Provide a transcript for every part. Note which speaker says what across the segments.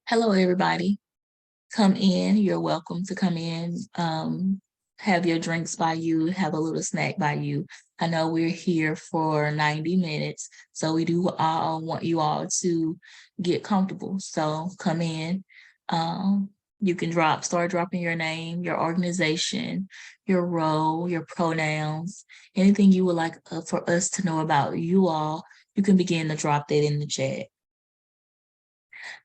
Speaker 1: Hello, everybody. Come in. You're welcome to come in. Have your drinks by you, have a little snack by you. I know we're here for 90 minutes, so we do all want you all to get comfortable. So come in. Um, you can start dropping your name, your organization, your role, your pronouns, anything you would like for us to know about you all. You can begin to drop that in the chat.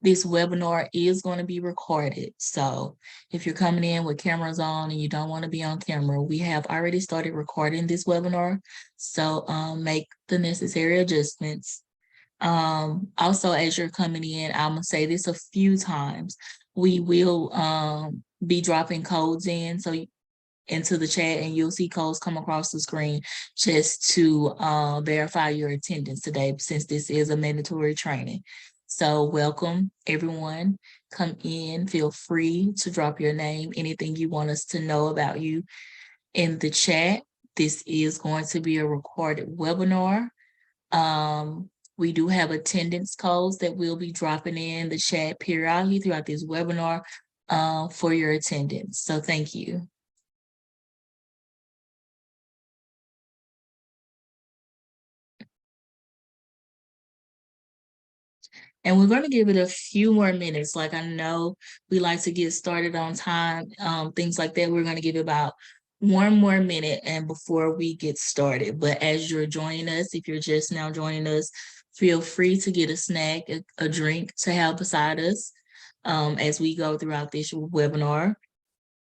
Speaker 1: This webinar is going to be recorded. So if you're coming in with cameras on and you don't want to be on camera, we have already started recording this webinar. So make the necessary adjustments. Also, as you're coming in, I'm going to say this a few times. We will be dropping codes in into the chat, and you'll see codes come across the screen just to verify your attendance today, since this is a mandatory training. So welcome, everyone. Come in, feel free to drop your name, anything you want us to know about you in the chat. This is going to be a recorded webinar. We do have attendance codes that we'll be dropping in the chat periodically throughout this webinar for your attendance. So thank you. And we're going to give it a few more minutes. Like, I know we like to get started on time, things like that. We're going to give it about one more minute and before we get started. But as you're joining us, if you're just now joining us, feel free to get a snack, a drink to have beside us as we go throughout this webinar.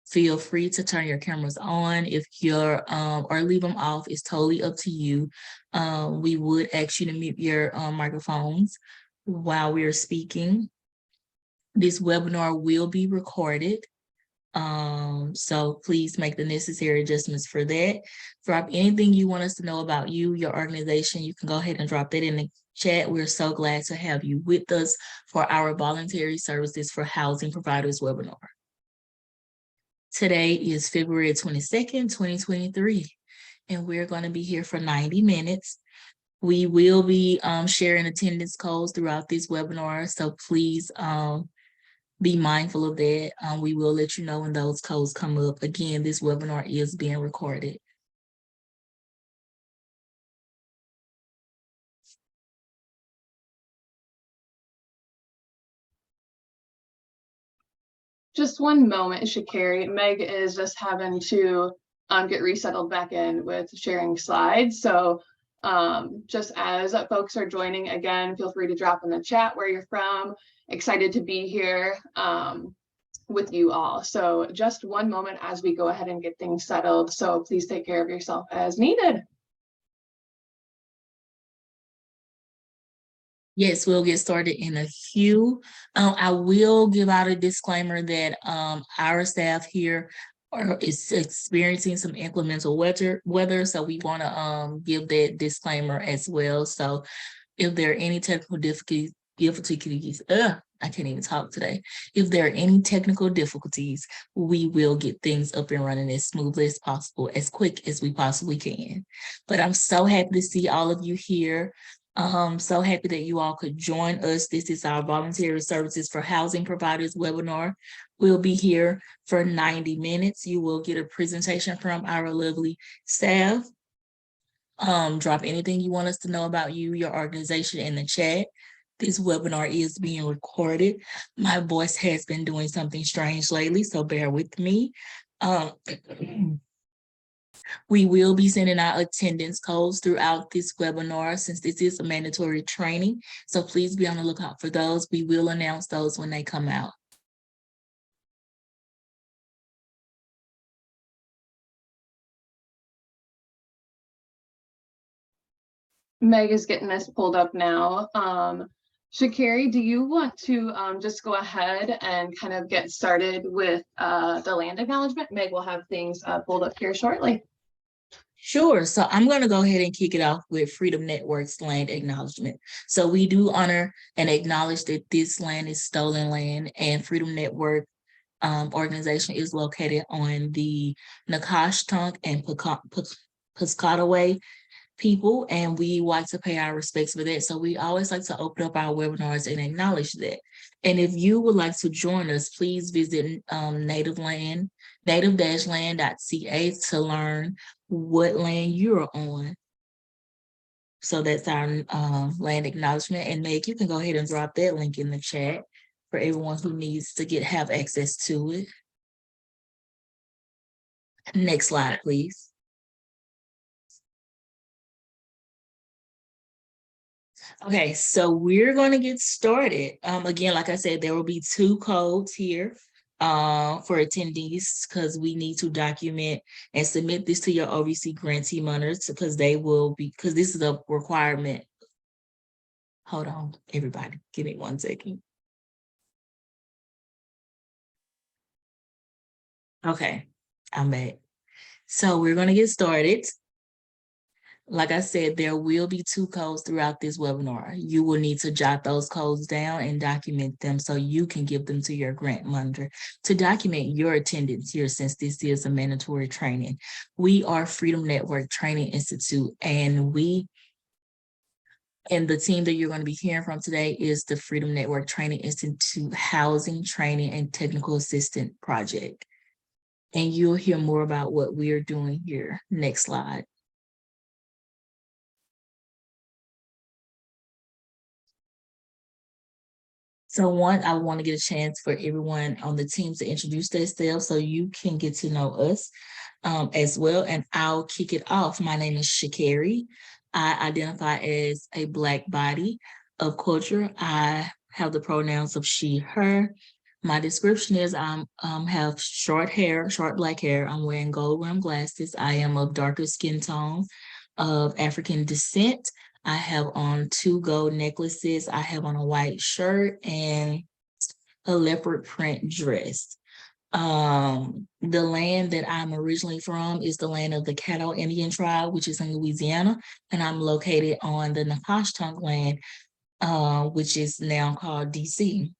Speaker 1: Feel free to turn your cameras on if you're or leave them off. It's totally up to you. We would ask you to mute your microphones while we're speaking. This webinar will be recorded. So please make the necessary adjustments for that. Drop anything you want us to know about you, your organization. You can go ahead and drop that in the chat. We're so glad to have you with us for our Voluntary Services for Housing Providers webinar. Today is February 22nd, 2023, and we're going to be here for 90 minutes. We will be sharing attendance codes throughout this webinar, so please be mindful of that. We will let you know when those codes come up. Again, this webinar is being recorded.
Speaker 2: Just one moment, Shakari. Meg is just having to get resettled back in with sharing slides. So just as folks are joining, again, feel free to drop in the chat where you're from. Excited to be here with you all. So just one moment as we go ahead and get things settled. So please take care of yourself as needed.
Speaker 1: Yes, we'll get started in a few. I will give out a disclaimer that our staff here is experiencing some inclemental weather, so we want to give that disclaimer as well. So if there are any technical difficulties, I can't even talk today. If there are any technical difficulties, we will get things up and running as smoothly as possible, as quick as we possibly can. But I'm so happy to see all of you here. So happy that you all could join us. This is our Voluntary Services for Housing Providers webinar. We'll be here for 90 minutes. You will get a presentation from our lovely staff. Drop anything you want us to know about you, your organization in the chat. This webinar is being recorded. My voice has been doing something strange lately, so bear with me. We will be sending out attendance codes throughout this webinar since this is a mandatory training. So please be on the lookout for those. We will announce those when they come out.
Speaker 2: Meg is getting this pulled up now. Shakari, do you want to just go ahead and kind of get started with the land acknowledgement? Meg will have things pulled up here shortly.
Speaker 1: Sure. So I'm going to go ahead and kick it off with Freedom Network's land acknowledgement. So we do honor and acknowledge that this land is stolen land, and Freedom Network organization is located on the Nacotchtank and Piscataway people, and we like to pay our respects for that. So we always like to open up our webinars and acknowledge that. And if you would like to join us, please visit native-land.ca to learn what land you're on. So that's our land acknowledgement. And Meg, you can go ahead and drop that link in the chat for everyone who needs to have access to it. Next slide, please. Okay, so we're going to get started. Again, like I said, there will be 2 codes here for attendees, because we need to document and submit this to your OVC grantee monitors, because this is a requirement. Hold on, everybody, give me 1 second. Okay, I'm back. So we're going to get started. Like I said, there will be 2 codes throughout this webinar. You will need to jot those codes down and document them so you can give them to your grant monitor to document your attendance here, since this is a mandatory training. We are Freedom Network Training Institute, and the team that you're going to be hearing from today is the Freedom Network Training Institute Housing, Training, and Technical Assistant Project. And you'll hear more about what we are doing here. Next slide. So I want to get a chance for everyone on the team to introduce themselves so you can get to know us as well. And I'll kick it off. My name is Shakari. I identify as a Black body of culture. I have the pronouns of she, her. My description is I have short Black hair. I'm wearing gold rimmed glasses. I am of darker skin tone, of African descent. I have on 2 gold necklaces. I have on a white shirt and a leopard print dress. The land that I'm originally from is the land of the Caddo Indian tribe, which is in Louisiana, and I'm located on the Nacotchtank land, which is now called DC.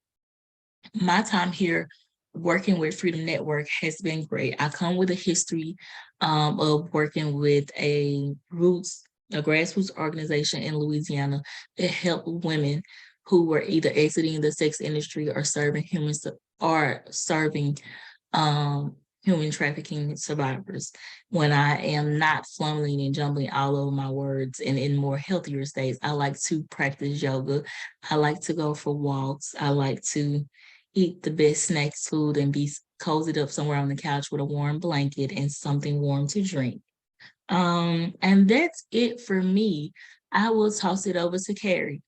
Speaker 1: My time here working with Freedom Network has been great. I come with a history of working with a grassroots organization in Louisiana that helped women who were either exiting the sex industry or serving human trafficking survivors. When I am not fumbling and jumbling all over my words and in more healthier states, I like to practice yoga. I like to go for walks. I like to eat the best snacks food and be cozied up somewhere on the couch with a warm blanket and something warm to drink. And that's it for me. I will toss it over to Carrie.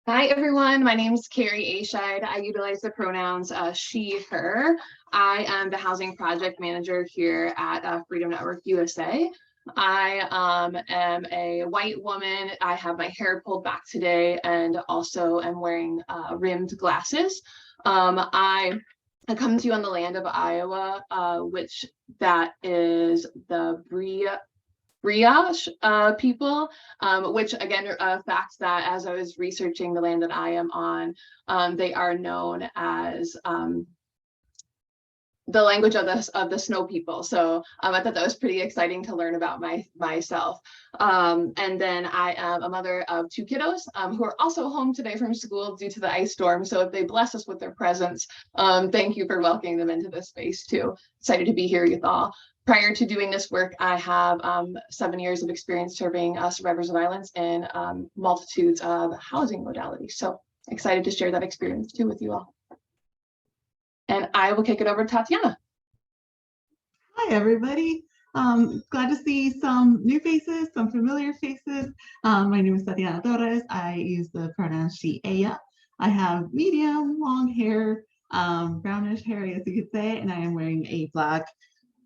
Speaker 2: Hi, everyone. My name is Carrie Ashide. I utilize the pronouns she, her. I am the housing project manager here at Freedom Network USA. I am a white woman. I have my hair pulled back today and also am wearing rimmed glasses. I come to you on the land of Iowa, which that is the Brioche people, which again, a fact that as I was researching the land that I am on, they are known as the language of the snow people. So I thought that was pretty exciting to learn about myself. And then I am a mother of 2 kiddos who are also home today from school due to the ice storm. So if they bless us with their presence, thank you for welcoming them into this space too. Excited to be here with all. Prior to doing this work, I have 7 years of experience serving survivors of violence in multitudes of housing modalities. So excited to share that experience too with you all. And I will kick it over to Tatiana.
Speaker 3: Hi, everybody. Glad to see some new faces, some familiar faces. My name is Tatiana Torres. I use the pronoun she, ella. I have medium, long hair, brownish hair, as you could say, and I am wearing a black,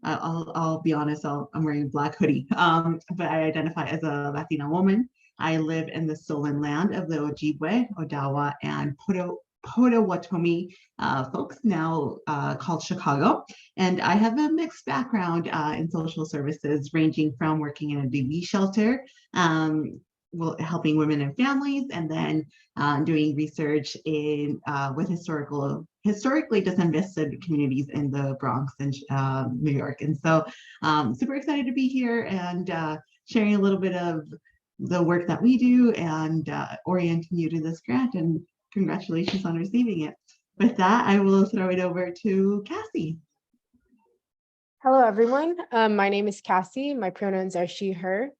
Speaker 3: I'll be honest, I'm wearing a black hoodie, but I identify as a Latina woman. I live in the stolen land of the Ojibwe, Odawa, and Potawatomi folks, now called Chicago. And I have a mixed background in social services, ranging from working in a DV shelter, helping women and families, and then doing research with historical historically disinvested communities in the Bronx and New York. And so super excited to be here and sharing a little bit of the work that we do and orienting you to this grant, and congratulations on receiving it. With that, I will throw it over to Cassie.
Speaker 4: Hello, everyone. My name is Cassie. My pronouns are she, her.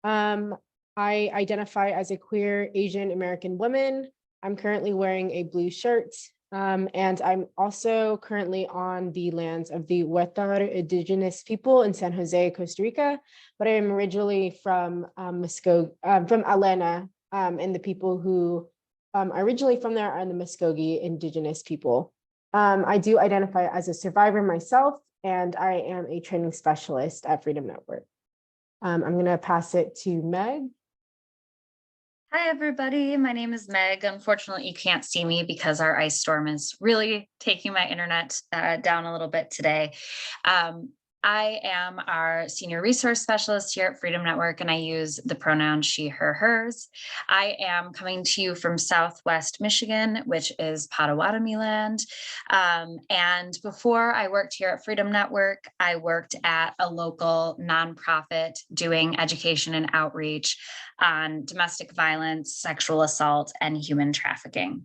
Speaker 4: I identify as a queer Asian American woman. I'm currently wearing a blue shirt, and I'm also currently on the lands of the Huetar indigenous people in San Jose, Costa Rica, but I am originally from from Alena, and the people who are originally from there are the Muskogee indigenous people. I do identify as a survivor myself, and I am a training specialist at Freedom Network. I'm going to pass it to Meg.
Speaker 5: Hi, everybody. My name is Meg. Unfortunately, you can't see me because our ice storm is really taking my internet down a little bit today. I am our senior resource specialist here at Freedom Network, and I use the pronouns she, her, hers. I am coming to you from Southwest Michigan, which is Potawatomi land. And before I worked here at Freedom Network, I worked at a local nonprofit doing education and outreach on domestic violence, sexual assault, and human trafficking.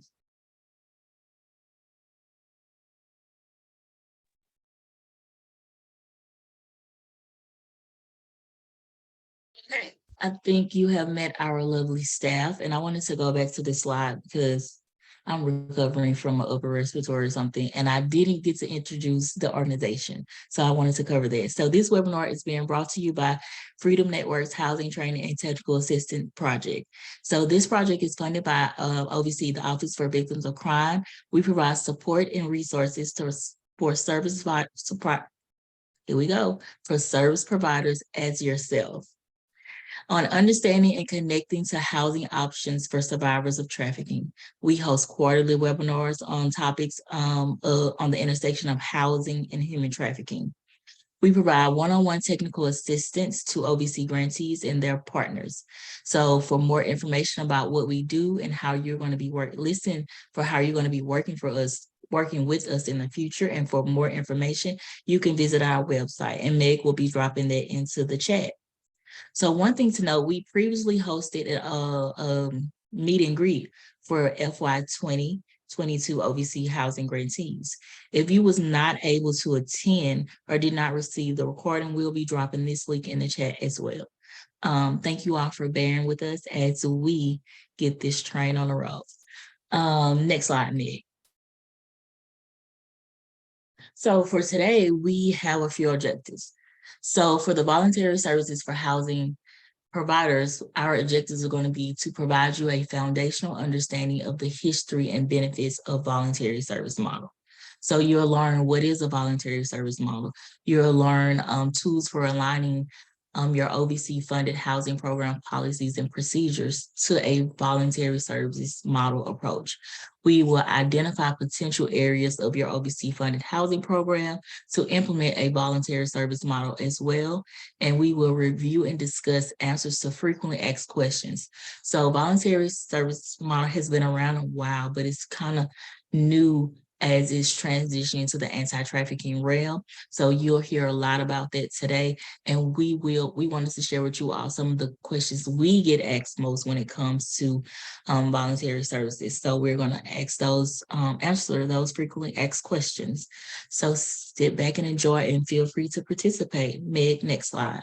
Speaker 1: I think you have met our lovely staff, and I wanted to go back to this slide because I'm recovering from an upper respiratory or something, and I didn't get to introduce the organization. So I wanted to cover that. So this webinar is being brought to you by Freedom Network's Housing Training and Technical Assistance Project. So this project is funded by OVC, the Office for Victims of Crime. We provide support and resources for service providers as yourself on understanding and connecting to housing options for survivors of trafficking. We host quarterly webinars on topics on the intersection of housing and human trafficking. We provide one-on-one technical assistance to OVC grantees and their partners. So for more information about what we do and how you're going to be working with us in the future, and for more information, you can visit our website, and Meg will be dropping that into the chat. So one thing to know, we previously hosted a meet and greet for FY 2022 OVC housing grantees. If you was not able to attend or did not receive the recording, we'll be dropping this link in the chat as well. Thank you all for bearing with us as we get this train on the road. Next slide, Nick. So for today, we have a few objectives. So for the voluntary services for housing providers, our objectives are going to be to provide you a foundational understanding of the history and benefits of voluntary service model. So you'll learn what is a voluntary service model. You'll learn tools for aligning your OVC funded housing program policies and procedures to a voluntary services model approach. We will identify potential areas of your OVC funded housing program to implement a voluntary service model as well. And we will review and discuss answers to frequently asked questions. So voluntary service model has been around a while, but it's kind of new as it's transitioning to the anti-trafficking realm. So you'll hear a lot about that today. And we wanted to share with you all some of the questions we get asked most when it comes to voluntary services. So we're going to answer those frequently asked questions. So sit back and enjoy, and feel free to participate. Meg, next slide.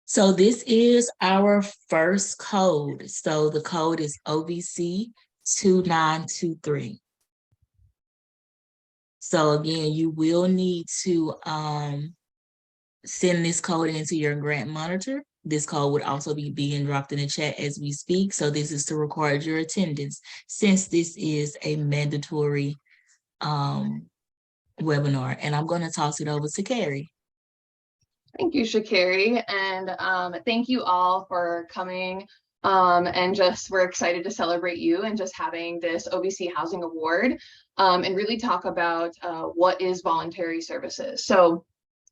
Speaker 1: So this is our first code. So the code is OVC 2923. So again, you will need to send this code into your grant monitor. This code would also be being dropped in the chat as we speak. So this is to record your attendance, since this is a mandatory webinar. And I'm going to toss it over to Carrie.
Speaker 2: Thank you, Shakari, and thank you all for coming. And we're excited to celebrate you and just having this OVC Housing Award, and really talk about what is voluntary services. So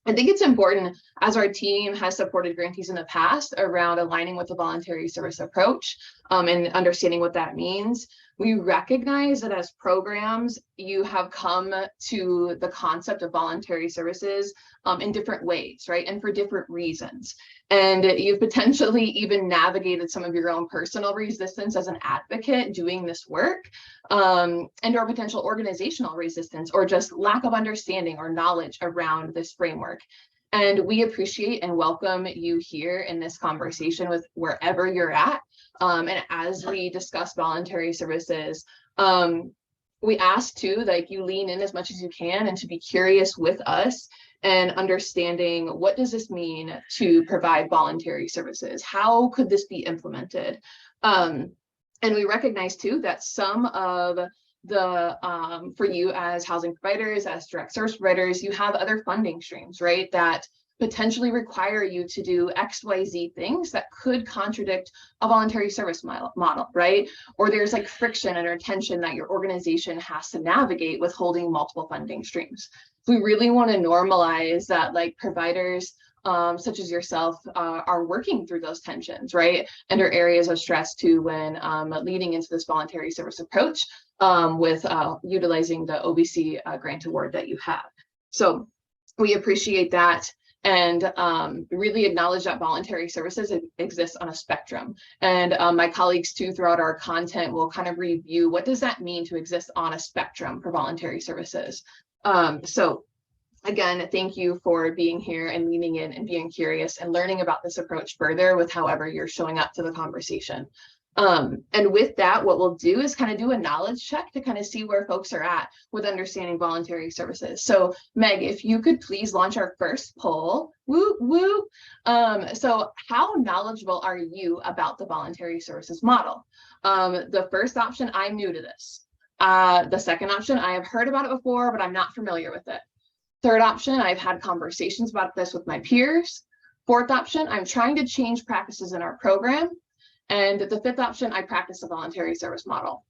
Speaker 2: I think it's important, as our team has supported grantees in the past around aligning with the voluntary service approach, and understanding what that means. We recognize that as programs, you have come to the concept of voluntary services in different ways, right? And for different reasons. And you've potentially even navigated some of your own personal resistance as an advocate doing this work, and or potential organizational resistance, or just lack of understanding or knowledge around this framework. And we appreciate and welcome you here in this conversation with wherever you're at. And as we discuss voluntary services, we ask too, like, you lean in as much as you can and to be curious with us and understanding, what does this mean to provide voluntary services? How could this be implemented? And we recognize too that some of the, for you as housing providers, as direct service providers, you have other funding streams, right? That potentially require you to do XYZ things that could contradict a voluntary service model, right? Or there's like friction and or tension that your organization has to navigate with holding multiple funding streams. We really want to normalize that, like, providers such as yourself are working through those tensions, right? And are areas of stress too when leading into this voluntary service approach with utilizing the OBC grant award that you have. So we appreciate that, and really acknowledge that voluntary services exist on a spectrum. And my colleagues too, throughout our content, will kind of review, what does that mean to exist on a spectrum for voluntary services? So again, thank you for being here and leaning in and being curious and learning about this approach further with however you're showing up to the conversation. And with that, what we'll do is kind of do a knowledge check to kind of see where folks are at with understanding voluntary services. So Meg, if you could please launch our first poll. Woo, woo. So how knowledgeable are you about the voluntary services model? The first option, I'm new to this. The second option, I have heard about it before, but I'm not familiar with it. Third option, I've had conversations about this with my peers. Fourth option, I'm trying to change practices in our program. And the fifth option, I practice a voluntary service model.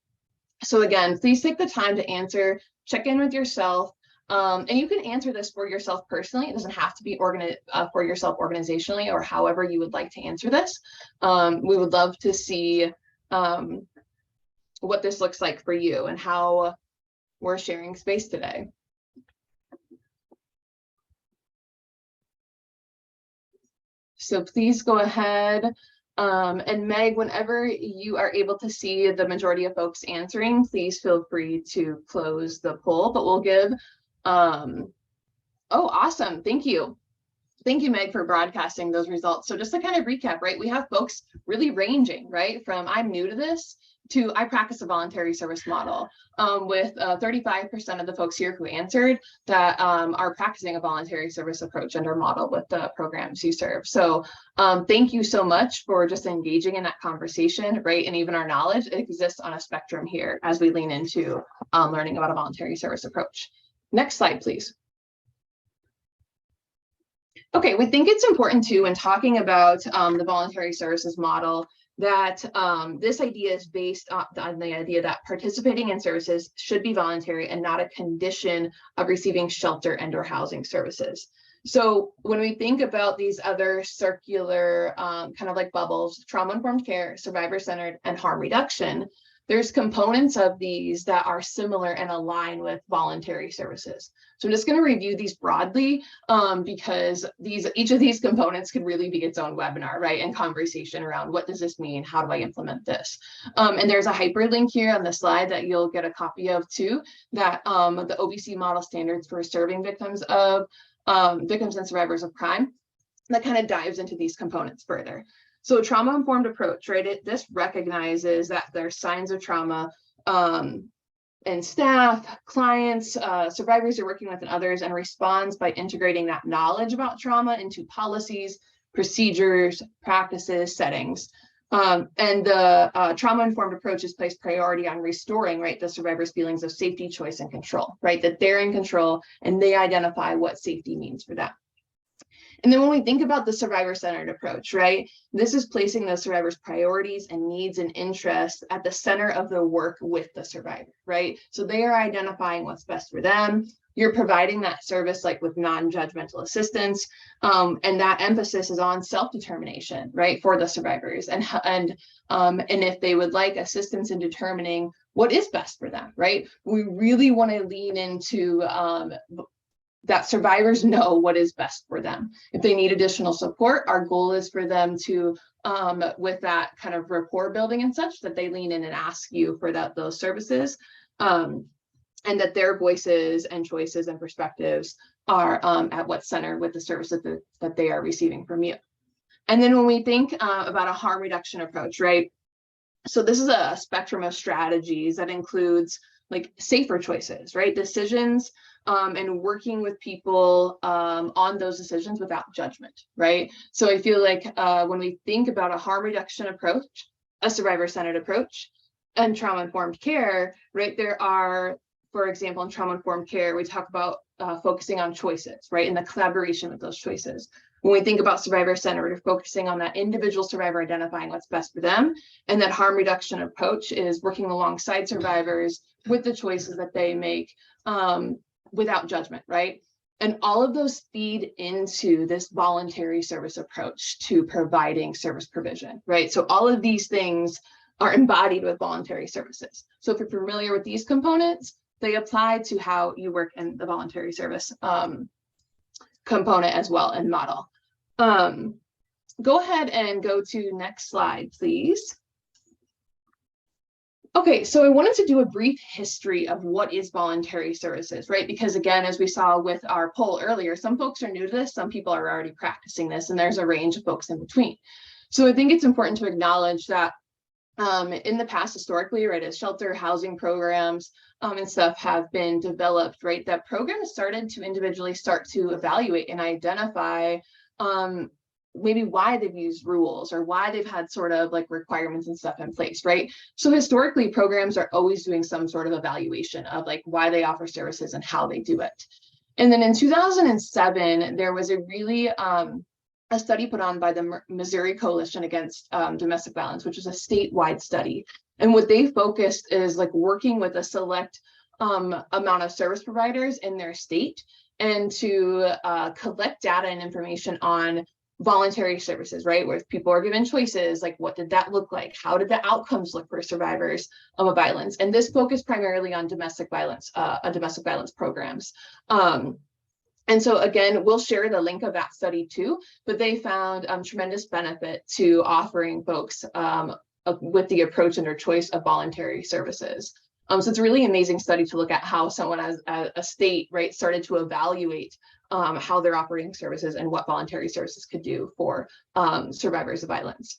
Speaker 2: So again, please take the time to answer, check in with yourself. And you can answer this for yourself personally. It doesn't have to be for yourself organizationally, or however you would like to answer this. We would love to see what this looks like for you and how we're sharing space today. So please go ahead. And Meg, whenever you are able to see the majority of folks answering, please feel free to close the poll, but we'll give, oh, awesome. Thank you. Thank you, Meg, for broadcasting those results. So just to kind of recap, right, we have folks really ranging, right, from I'm new to this to I practice a voluntary service model, with 35% of the folks here who answered that are practicing a voluntary service approach and or model with the programs you serve. So thank you so much for just engaging in that conversation, right? And even our knowledge, it exists on a spectrum here as we lean into learning about a voluntary service approach. Next slide, please. Okay, we think it's important too, when talking about the voluntary services model, that this idea is based on the idea that participating in services should be voluntary and not a condition of receiving shelter and or housing services. So when we think about these other circular kind of like bubbles, trauma-informed care, survivor-centered, and harm reduction, there's components of these that are similar and align with voluntary services. So I'm just going to review these broadly because each of these components could really be its own webinar, right? And conversation around what does this mean? How do I implement this? And there's a hyperlink here on the slide that you'll get a copy of too, that the OBC model standards for serving victims of victims and survivors of crime, that kind of dives into these components further. So trauma-informed approach, right? This recognizes that there's signs of trauma and staff, clients, survivors you're working with and others, and responds by integrating that knowledge about trauma into policies, procedures, practices, settings. And the trauma-informed approach is placed priority on restoring, right, the survivor's feelings of safety, choice, and control, right? That they're in control and they identify what safety means for them. And then when we think about the survivor-centered approach, right, this is placing the survivor's priorities and needs and interests at the center of the work with the survivor, right? So they are identifying what's best for them, you're providing that service like with non-judgmental assistance, and that emphasis is on self-determination, right, for the survivors, and if they would like assistance in determining what is best for them, right? We really want to lean into that survivors know what is best for them. If they need additional support, our goal is for them to, with that kind of rapport building and such, that they lean in and ask you for those services, and that their voices and choices and perspectives are at what's centered with the services that they are receiving from you. And then when we think about a harm reduction approach, right? So this is a spectrum of strategies that includes like safer choices, right? Decisions, and working with people on those decisions without judgment, right? So I feel like when we think about a harm reduction approach, a survivor-centered approach, and trauma-informed care, right? There are, for example, in trauma-informed care, we talk about focusing on choices, right? And the collaboration with those choices. When we think about survivor-centered, we're focusing on that individual survivor identifying what's best for them. And that harm reduction approach is working alongside survivors with the choices that they make without judgment, right? And all of those feed into this voluntary service approach to providing service provision, right? So all of these things are embodied with voluntary services. So if you're familiar with these components, they apply to how you work in the voluntary service component as well and model. Go ahead and go to next slide, please. Okay, so I wanted to do a brief history of what is voluntary services, right? Because again, as we saw with our poll earlier, some folks are new to this, some people are already practicing this, and there's a range of folks in between. So I think it's important to acknowledge that in the past, historically, right, as shelter housing programs and stuff have been developed, right, that programs started to individually start to evaluate and identify maybe why they've used rules or why they've had sort of like requirements and stuff in place, right? So historically, programs are always doing some sort of evaluation of like why they offer services and how they do it. And then in 2007, there was a really a study put on by the Missouri Coalition Against Domestic Violence, which is a statewide study. And what they focused is like working with a select amount of service providers in their state and to collect data and information on voluntary services, right? Where people are given choices, like what did that look like? How did the outcomes look for survivors of a violence? And this focused primarily on domestic violence programs. And so again, we'll share the link of that study too, but they found tremendous benefit to offering folks with the approach and their choice of voluntary services. So it's a really amazing study to look at how someone as a state, right, started to evaluate how they're operating services and what voluntary services could do for survivors of violence.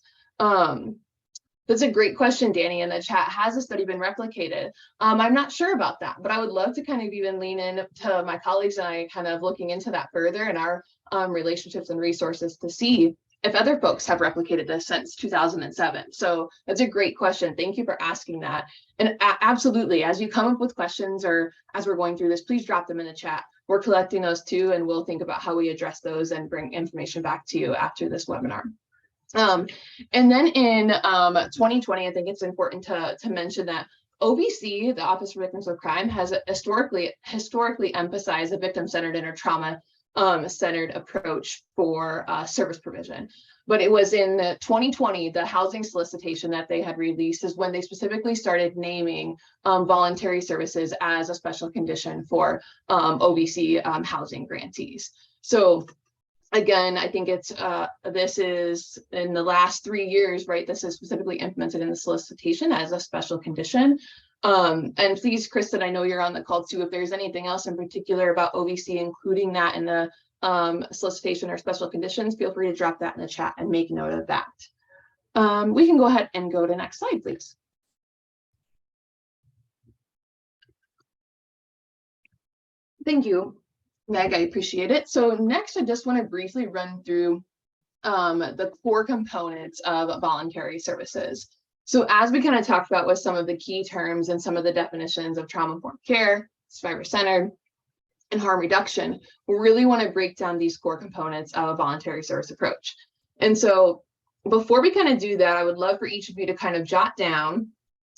Speaker 2: That's a great question, Danny, in the chat. Has the study been replicated? I'm not sure about that, but I would love to kind of even lean in to my colleagues and I kind of looking into that further and our relationships and resources to see if other folks have replicated this since 2007. So that's a great question. Thank you for asking that. And absolutely, as you come up with questions or as we're going through this, please drop them in the chat. We're collecting those too, and we'll think about how we address those and bring information back to you after this webinar. And then in 2020, I think it's important to mention that OVC, the Office for Victims of Crime, has historically emphasized a victim-centered and a trauma-centered approach for service provision. But it was in 2020, the housing solicitation that they had released is when they specifically started naming voluntary services as a special condition for OVC housing grantees. So again, I think it's this is in the last 3 years, right? This is specifically implemented in the solicitation as a special condition. And please, Kristen, I know you're on the call too. If there's anything else in particular about OVC, including that in the solicitation or special conditions, feel free to drop that in the chat and make note of that. We can go ahead and go to next slide, please. Thank you, Meg, I appreciate it. So next, I just want to briefly run through the core components of voluntary services. So as we kind of talked about with some of the key terms and some of the definitions of trauma-informed care, survivor-centered, and harm reduction, we really want to break down these core components of a voluntary service approach. And so before we kind of do that, I would love for each of you to kind of jot down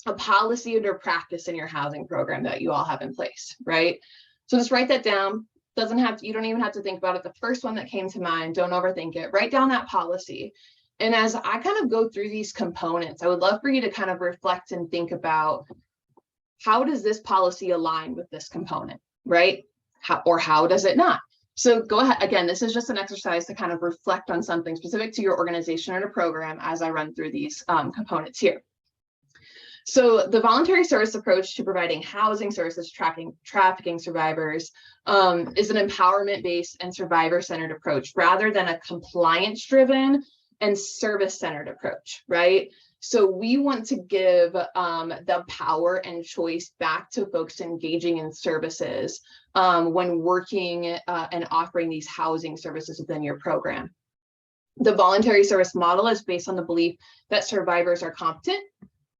Speaker 2: a policy or practice in your housing program that you all have in place, right? So just write that down. You don't even have to think about it. The first one that came to mind, don't overthink it. Write down that policy. And as I kind of go through these components, I would love for you to kind of reflect and think about, how does this policy align with this component, right? How does it not? So go ahead. Again, this is just an exercise to kind of reflect on something specific to your organization or the program as I run through these components here. So the voluntary service approach to providing housing services, trafficking survivors is an empowerment-based and survivor-centered approach rather than a compliance-driven and service-centered approach, right? So we want to give the power and choice back to folks engaging in services when working and offering these housing services within your program. The voluntary service model is based on the belief that survivors are competent,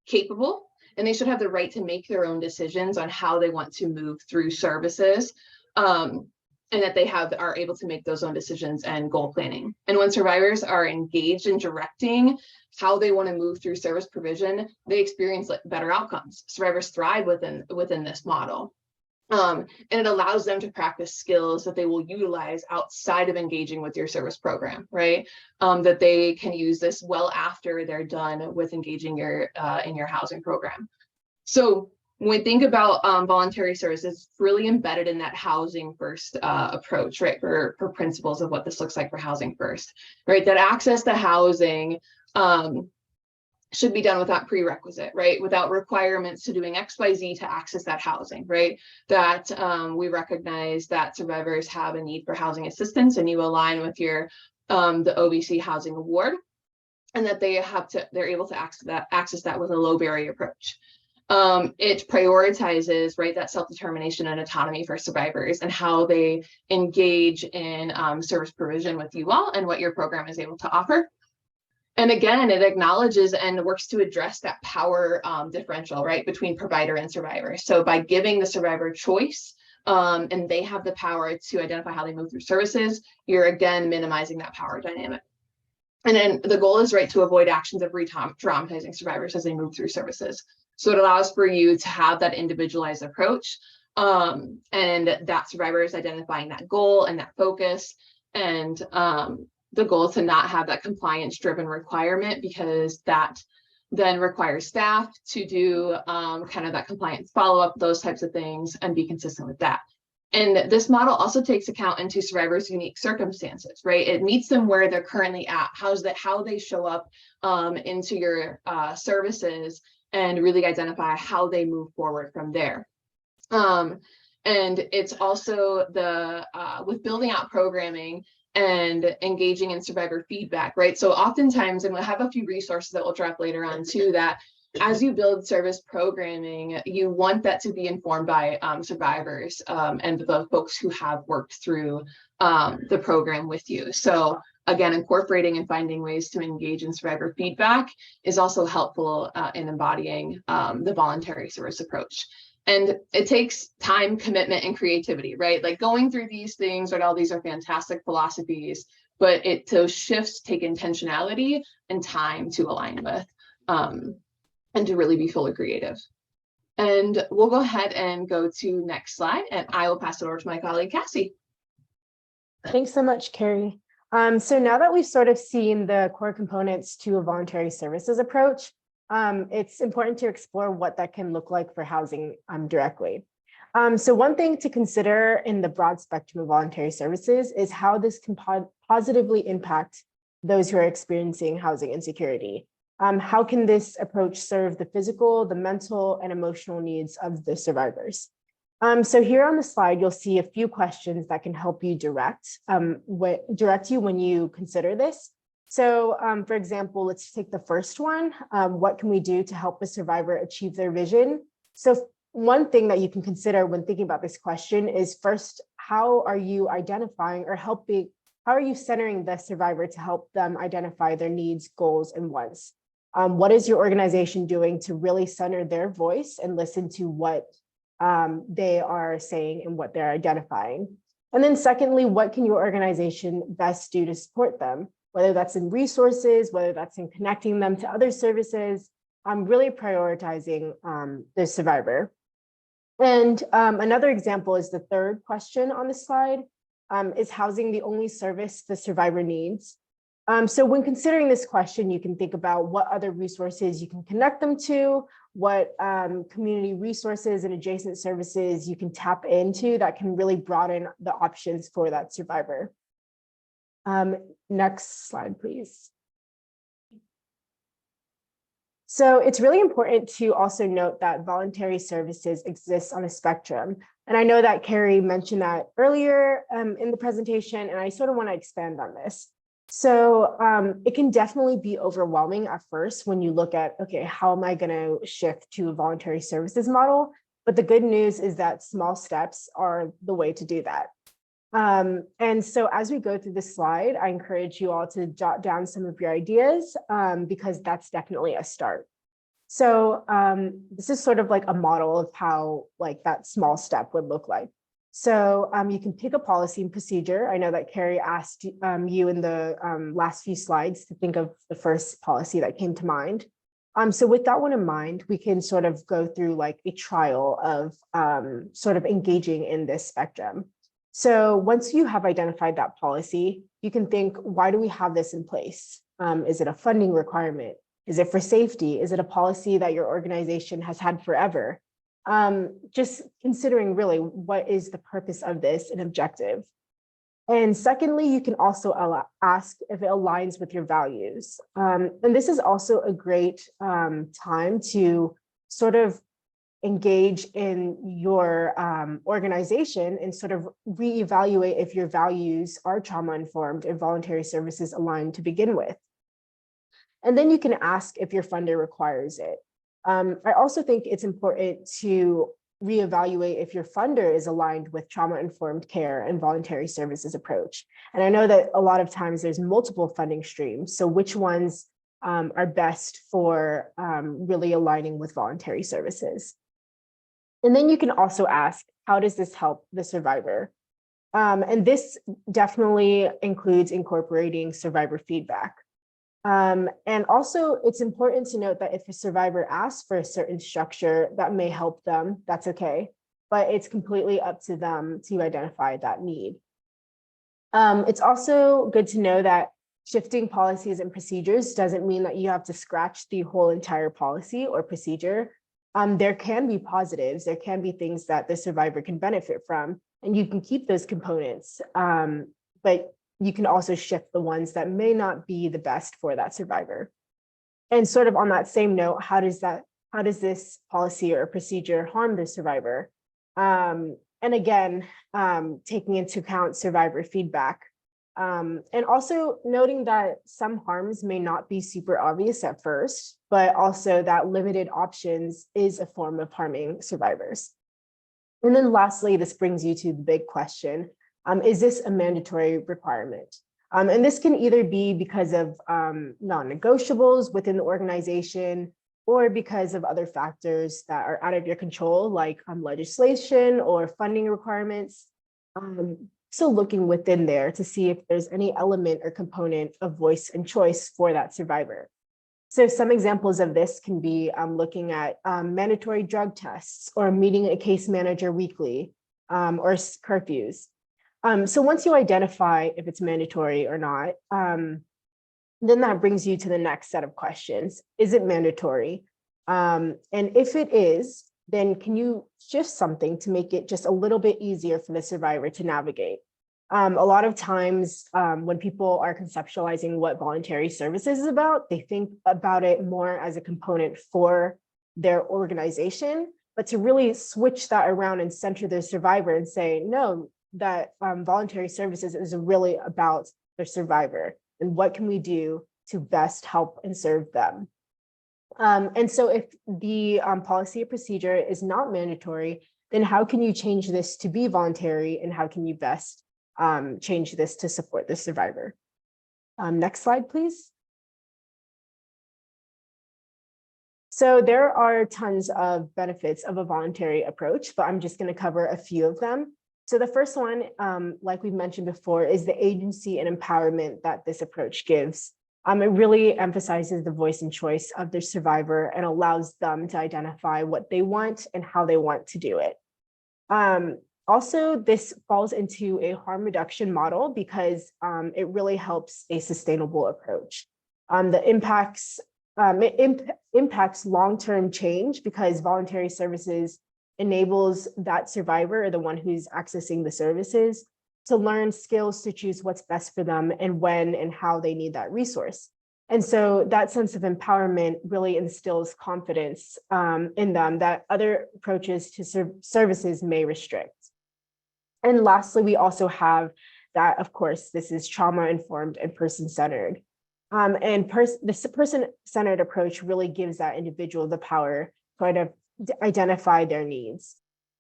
Speaker 2: capable, and they should have the right to make their own decisions on how they want to move through services, and that they are able to make those own decisions and goal planning. And when survivors are engaged in directing how they want to move through service provision, they experience better outcomes. Survivors thrive within this model. And it allows them to practice skills that they will utilize outside of engaging with your service program, right? That they can use this well after they're done with engaging in your housing program. So when we think about voluntary services, it's really embedded in that housing first approach, right? For principles of what this looks like for housing first, right? That access to housing should be done without prerequisite, right? Without requirements to doing X, Y, Z to access that housing, right? That we recognize that survivors have a need for housing assistance, and you align with your the OVC Housing Award, and that they're able to access that with a low barrier approach. It prioritizes, right, that self-determination and autonomy for survivors and how they engage in service provision with you all and what your program is able to offer. And again, it acknowledges and works to address that power differential, right, between provider and survivor. So by giving the survivor choice, and they have the power to identify how they move through services, you're again minimizing that power dynamic. And then the goal is, right, to avoid actions of re-traumatizing survivors as they move through services. So it allows for you to have that individualized approach, and that survivor is identifying that goal and that focus, and the goal is to not have that compliance-driven requirement, because that then requires staff to do kind of that compliance follow-up, those types of things, and be consistent with that. And this model also takes account into survivors' unique circumstances, right? It meets them where they're currently at, how they show up into your services, and really identify how they move forward from there. And it's also with building out programming and engaging in survivor feedback, right? So oftentimes, and we'll have a few resources that we'll drop later on too, that as you build service programming, you want that to be informed by survivors and the folks who have worked through the program with you. So again, incorporating and finding ways to engage in survivor feedback is also helpful in embodying the voluntary service approach. And it takes time, commitment, and creativity, right? Like going through these things, right? All these are fantastic philosophies, but those shifts take intentionality and time to align with, and to really be fully creative. And we'll go ahead and go to next slide, and I will pass it over to my colleague, Cassie.
Speaker 4: Thanks so much, Carrie. So now that we've sort of seen the core components to a voluntary services approach, it's important to explore what that can look like for housing directly. So one thing to consider in the broad spectrum of voluntary services is how this can positively impact those who are experiencing housing insecurity. How can this approach serve the physical, the mental, and emotional needs of the survivors? So here on the slide, you'll see a few questions that can help you direct you when you consider this. So for example, let's take the first one. What can we do to help a survivor achieve their vision? So one thing that you can consider when thinking about this question is, first, how are you identifying or how are you centering the survivor to help them identify their needs, goals, and wants? What is your organization doing to really center their voice and listen to what they are saying and what they're identifying? And then secondly, what can your organization best do to support them? Whether that's in resources, whether that's in connecting them to other services, really prioritizing the survivor. And another example is the third question on the slide. Is housing the only service the survivor needs? So when considering this question, you can think about what other resources you can connect them to, what community resources and adjacent services you can tap into that can really broaden the options for that survivor. Next slide, please. So it's really important to also note that voluntary services exist on a spectrum. And I know that Carrie mentioned that earlier in the presentation, and I sort of want to expand on this. So it can definitely be overwhelming at first when you look at, okay, how am I going to shift to a voluntary services model? But the good news is that small steps are the way to do that. And so as we go through this slide, I encourage you all to jot down some of your ideas because that's definitely a start. So this is sort of like a model of how like that small step would look like. So you can pick a policy and procedure. I know that Carrie asked you in the last few slides to think of the first policy that came to mind. So with that one in mind, we can sort of go through like a trial of sort of engaging in this spectrum. So once you have identified that policy, you can think, why do we have this in place? Is it a funding requirement? Is it for safety? Is it a policy that your organization has had forever? Just considering really what is the purpose of this and objective. And secondly, you can also ask if it aligns with your values. And this is also a great time to sort of engage in your organization and sort of reevaluate if your values are trauma-informed and voluntary services aligned to begin with. And then you can ask if your funder requires it. I also think it's important to reevaluate if your funder is aligned with trauma-informed care and voluntary services approach. And I know that a lot of times there's multiple funding streams. So which ones are best for really aligning with voluntary services? And then you can also ask, how does this help the survivor? And this definitely includes incorporating survivor feedback. And also it's important to note that if a survivor asks for a certain structure that may help them, that's okay, but it's completely up to them to identify that need. It's also good to know that shifting policies and procedures doesn't mean that you have to scratch the whole entire policy or procedure. There can be positives, there can be things that the survivor can benefit from, and you can keep those components, but you can also shift the ones that may not be the best for that survivor. And sort of on that same note, how does this policy or procedure harm the survivor? And again, taking into account survivor feedback. And also noting that some harms may not be super obvious at first, but also that limited options is a form of harming survivors. And then lastly, this brings you to the big question, is this a mandatory requirement? And this can either be because of non-negotiables within the organization or because of other factors that are out of your control, like legislation or funding requirements. So looking within there to see if there's any element or component of voice and choice for that survivor. So some examples of this can be looking at mandatory drug tests or meeting a case manager weekly or curfews. So once you identify if it's mandatory or not, then that brings you to the next set of questions. Is it mandatory? And if it is, then can you shift something to make it just a little bit easier for the survivor to navigate? A lot of times when people are conceptualizing what voluntary services is about, they think about it more as a component for their organization, but to really switch that around and center the survivor and say, no, that voluntary services is really about the survivor and what can we do to best help and serve them. And so if the policy or procedure is not mandatory, then how can you change this to be voluntary and how can you best change this to support the survivor? Next slide, please. So there are tons of benefits of a voluntary approach, but I'm just going to cover a few of them. So the first one, like we mentioned before, is the agency and empowerment that this approach gives. It really emphasizes the voice and choice of the survivor and allows them to identify what they want and how they want to do it. Also, this falls into a harm reduction model because it really helps a sustainable approach. It impacts long-term change because voluntary services enables that survivor or the one who's accessing the services to learn skills to choose what's best for them and when and how they need that resource. And so that sense of empowerment really instills confidence in them that other approaches to services may restrict. And lastly, we also have that, of course, this is trauma-informed and person-centered. This person-centered approach really gives that individual the power to identify their needs.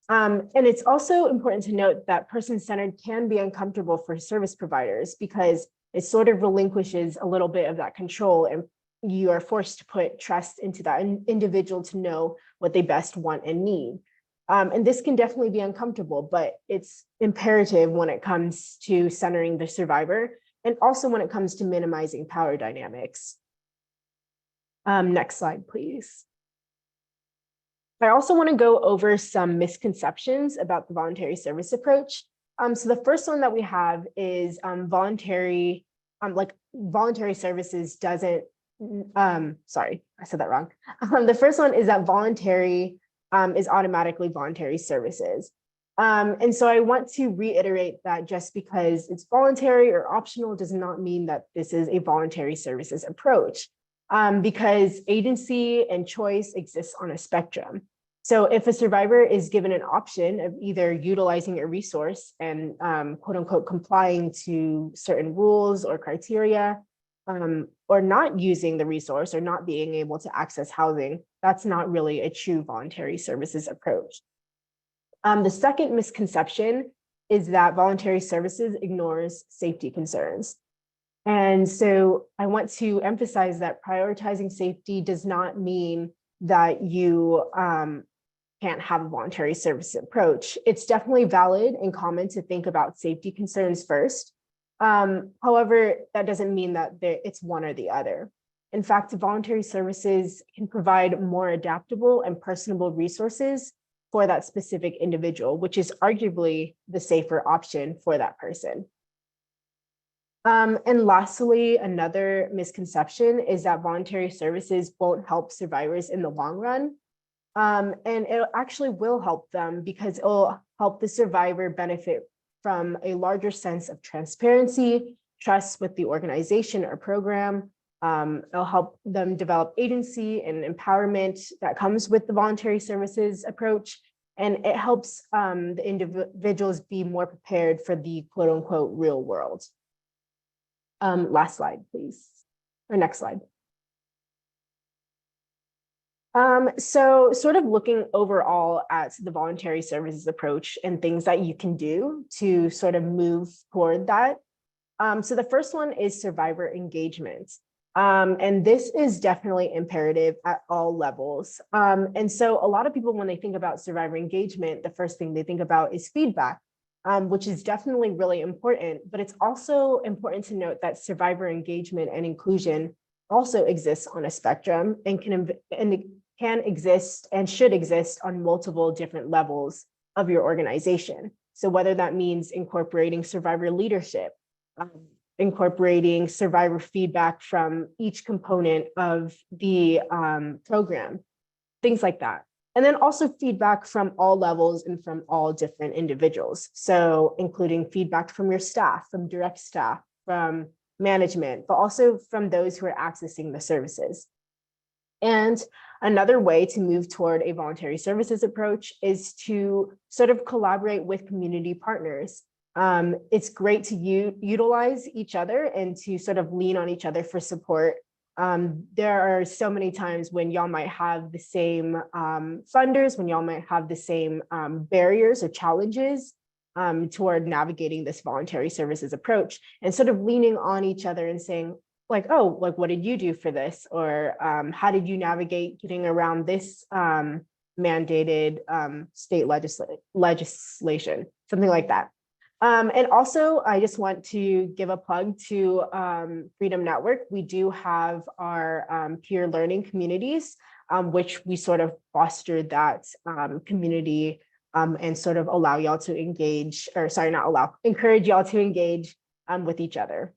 Speaker 4: And it's also important to note that person-centered can be uncomfortable for service providers because it sort of relinquishes a little bit of that control, and you are forced to put trust into that individual to know what they best want and need. And this can definitely be uncomfortable, but it's imperative when it comes to centering the survivor and also when it comes to minimizing power dynamics. Next slide, please. I also want to go over some misconceptions about the voluntary service approach. So the first one that we have is voluntary services doesn't, sorry, I said that wrong. The first one is that voluntary is automatically voluntary services. And so I want to reiterate that just because it's voluntary or optional does not mean that this is a voluntary services approach, because agency and choice exists on a spectrum. So if a survivor is given an option of either utilizing a resource and quote unquote complying to certain rules or criteria, or not using the resource or not being able to access housing, that's not really a true voluntary services approach. The second misconception is that voluntary services ignores safety concerns. And so I want to emphasize that prioritizing safety does not mean that you can't have a voluntary service approach. It's definitely valid and common to think about safety concerns first. However, that doesn't mean that it's one or the other. In fact, voluntary services can provide more adaptable and personable resources for that specific individual, which is arguably the safer option for that person. And lastly, another misconception is that voluntary services won't help survivors in the long run. And it actually will help them because it will help the survivor benefit from a larger sense of transparency, trust with the organization or program. It'll help them develop agency and empowerment that comes with the voluntary services approach. And it helps the individuals be more prepared for the quote unquote real world. Last slide, please, or next slide. So sort of looking overall at the voluntary services approach and things that you can do to sort of move toward that. So the first one is survivor engagement. And this is definitely imperative at all levels. And so a lot of people, when they think about survivor engagement, the first thing they think about is feedback, which is definitely really important, but it's also important to note that survivor engagement and inclusion also exists on a spectrum and can exist and should exist on multiple different levels of your organization. So whether that means incorporating survivor leadership, incorporating survivor feedback from each component of the program, things like that. And then also feedback from all levels and from all different individuals. So including feedback from your staff, from direct staff, from management, but also from those who are accessing the services. And another way to move toward a voluntary services approach is to sort of collaborate with community partners. It's great to utilize each other and to sort of lean on each other for support. There are so many times when y'all might have the same funders, when y'all might have the same barriers or challenges toward navigating this voluntary services approach, and sort of leaning on each other and saying, like, oh, like, what did you do for this? Or how did you navigate getting around this mandated state legislation, something like that. And also, I just want to give a plug to Freedom Network. We do have our peer learning communities, which we sort of foster that community and sort of allow y'all to engage, or sorry, not allow, encourage y'all to engage with each other.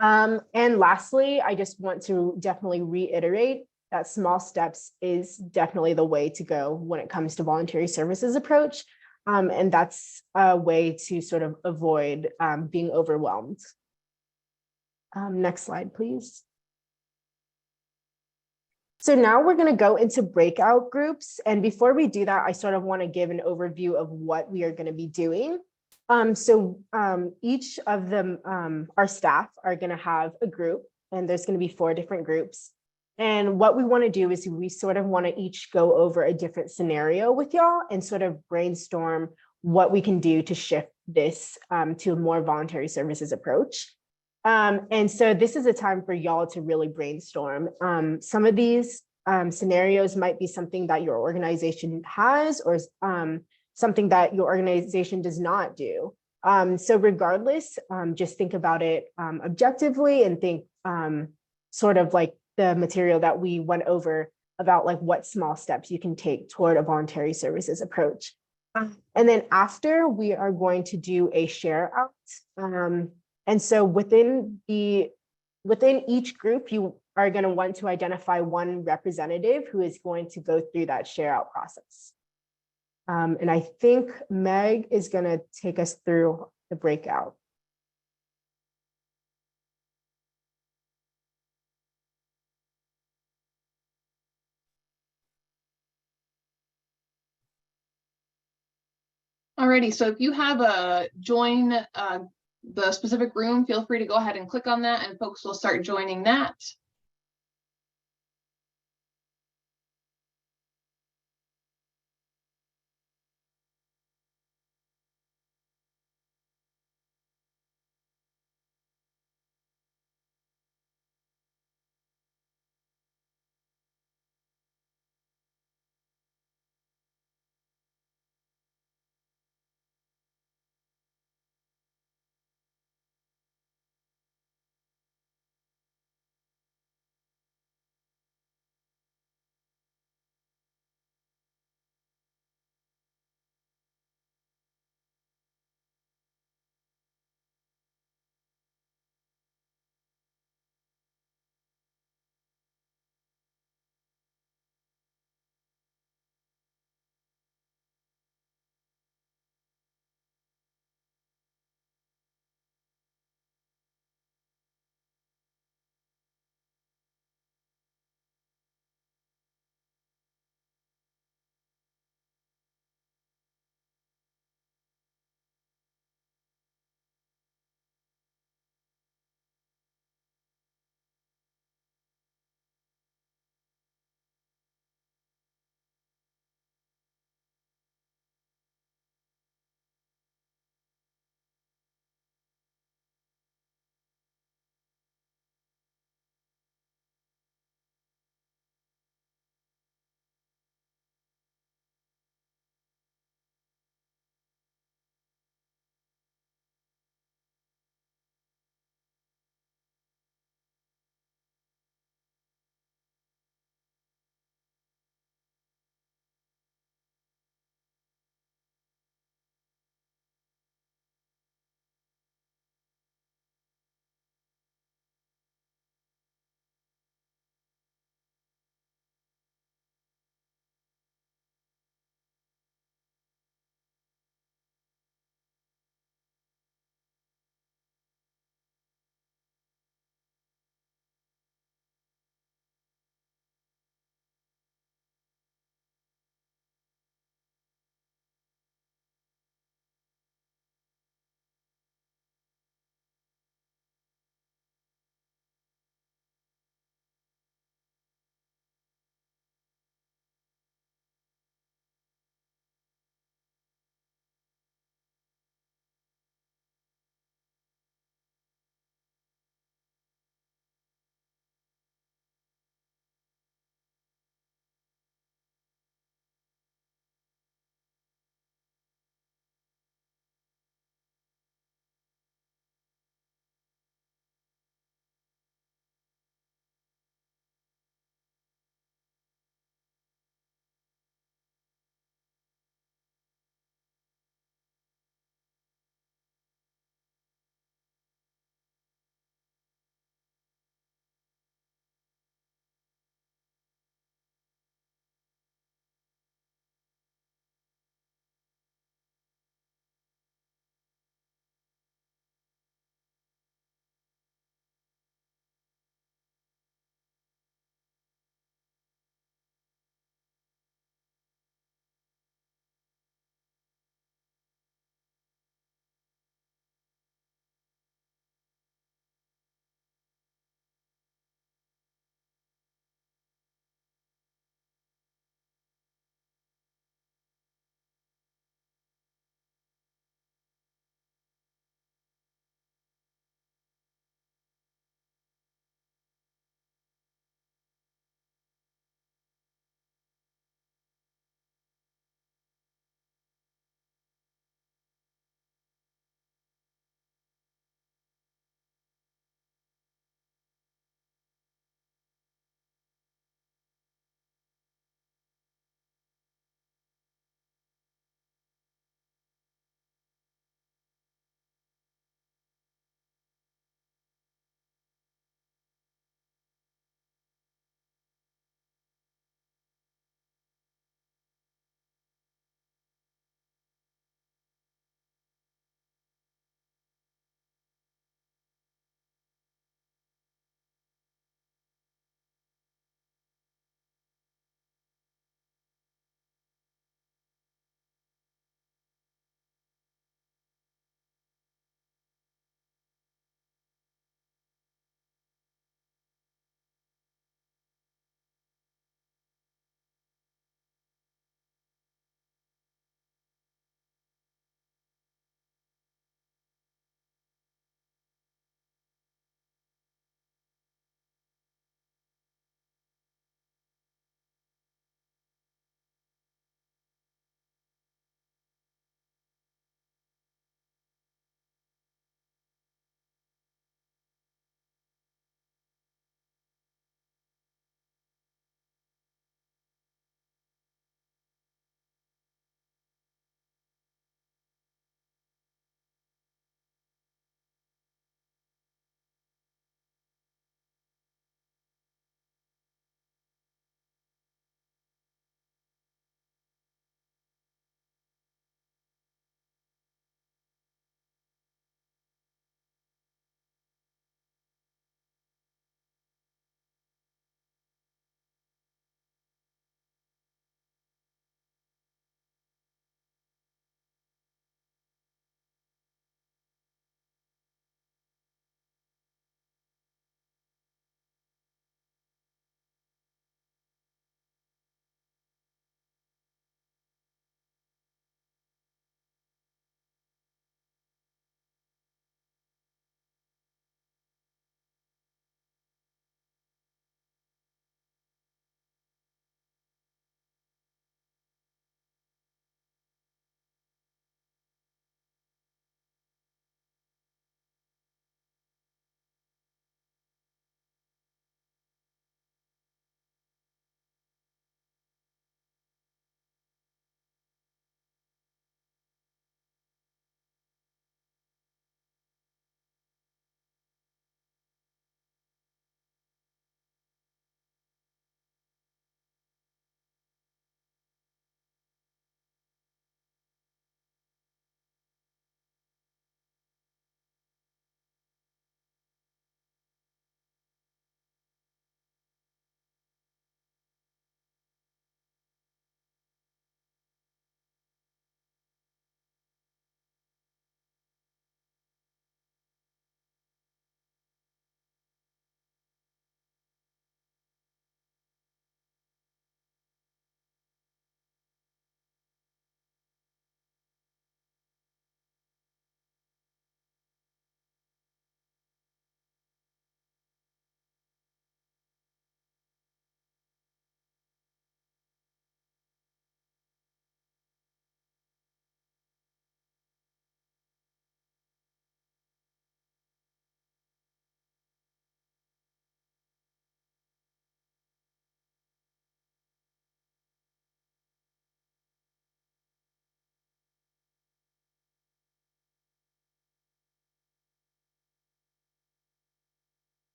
Speaker 4: And lastly, I just want to definitely reiterate that small steps is definitely the way to go when it comes to voluntary services approach. And that's a way to sort of avoid being overwhelmed. Next slide, please. So now we're going to go into breakout groups. And before we do that, I sort of want to give an overview of what we are going to be doing. Each of them, our staff are going to have a group, and there's going to be 4 different groups. And what we want to do is we sort of want to each go over a different scenario with y'all and sort of brainstorm what we can do to shift this to a more voluntary services approach. And so this is a time for y'all to really brainstorm. Some of these scenarios might be something that your organization has, or something that your organization does not do. So regardless, just think about it objectively, and think sort of like the material that we went over about like what small steps you can take toward a voluntary services approach. And then after, we are going to do a share out. And so within each group, you are going to want to identify one representative who is going to go through that share out process. And I think Meg is going to take us through the breakout.
Speaker 2: Alrighty, so if you have a join the specific room, feel free to go ahead and click on that, and folks will start joining that.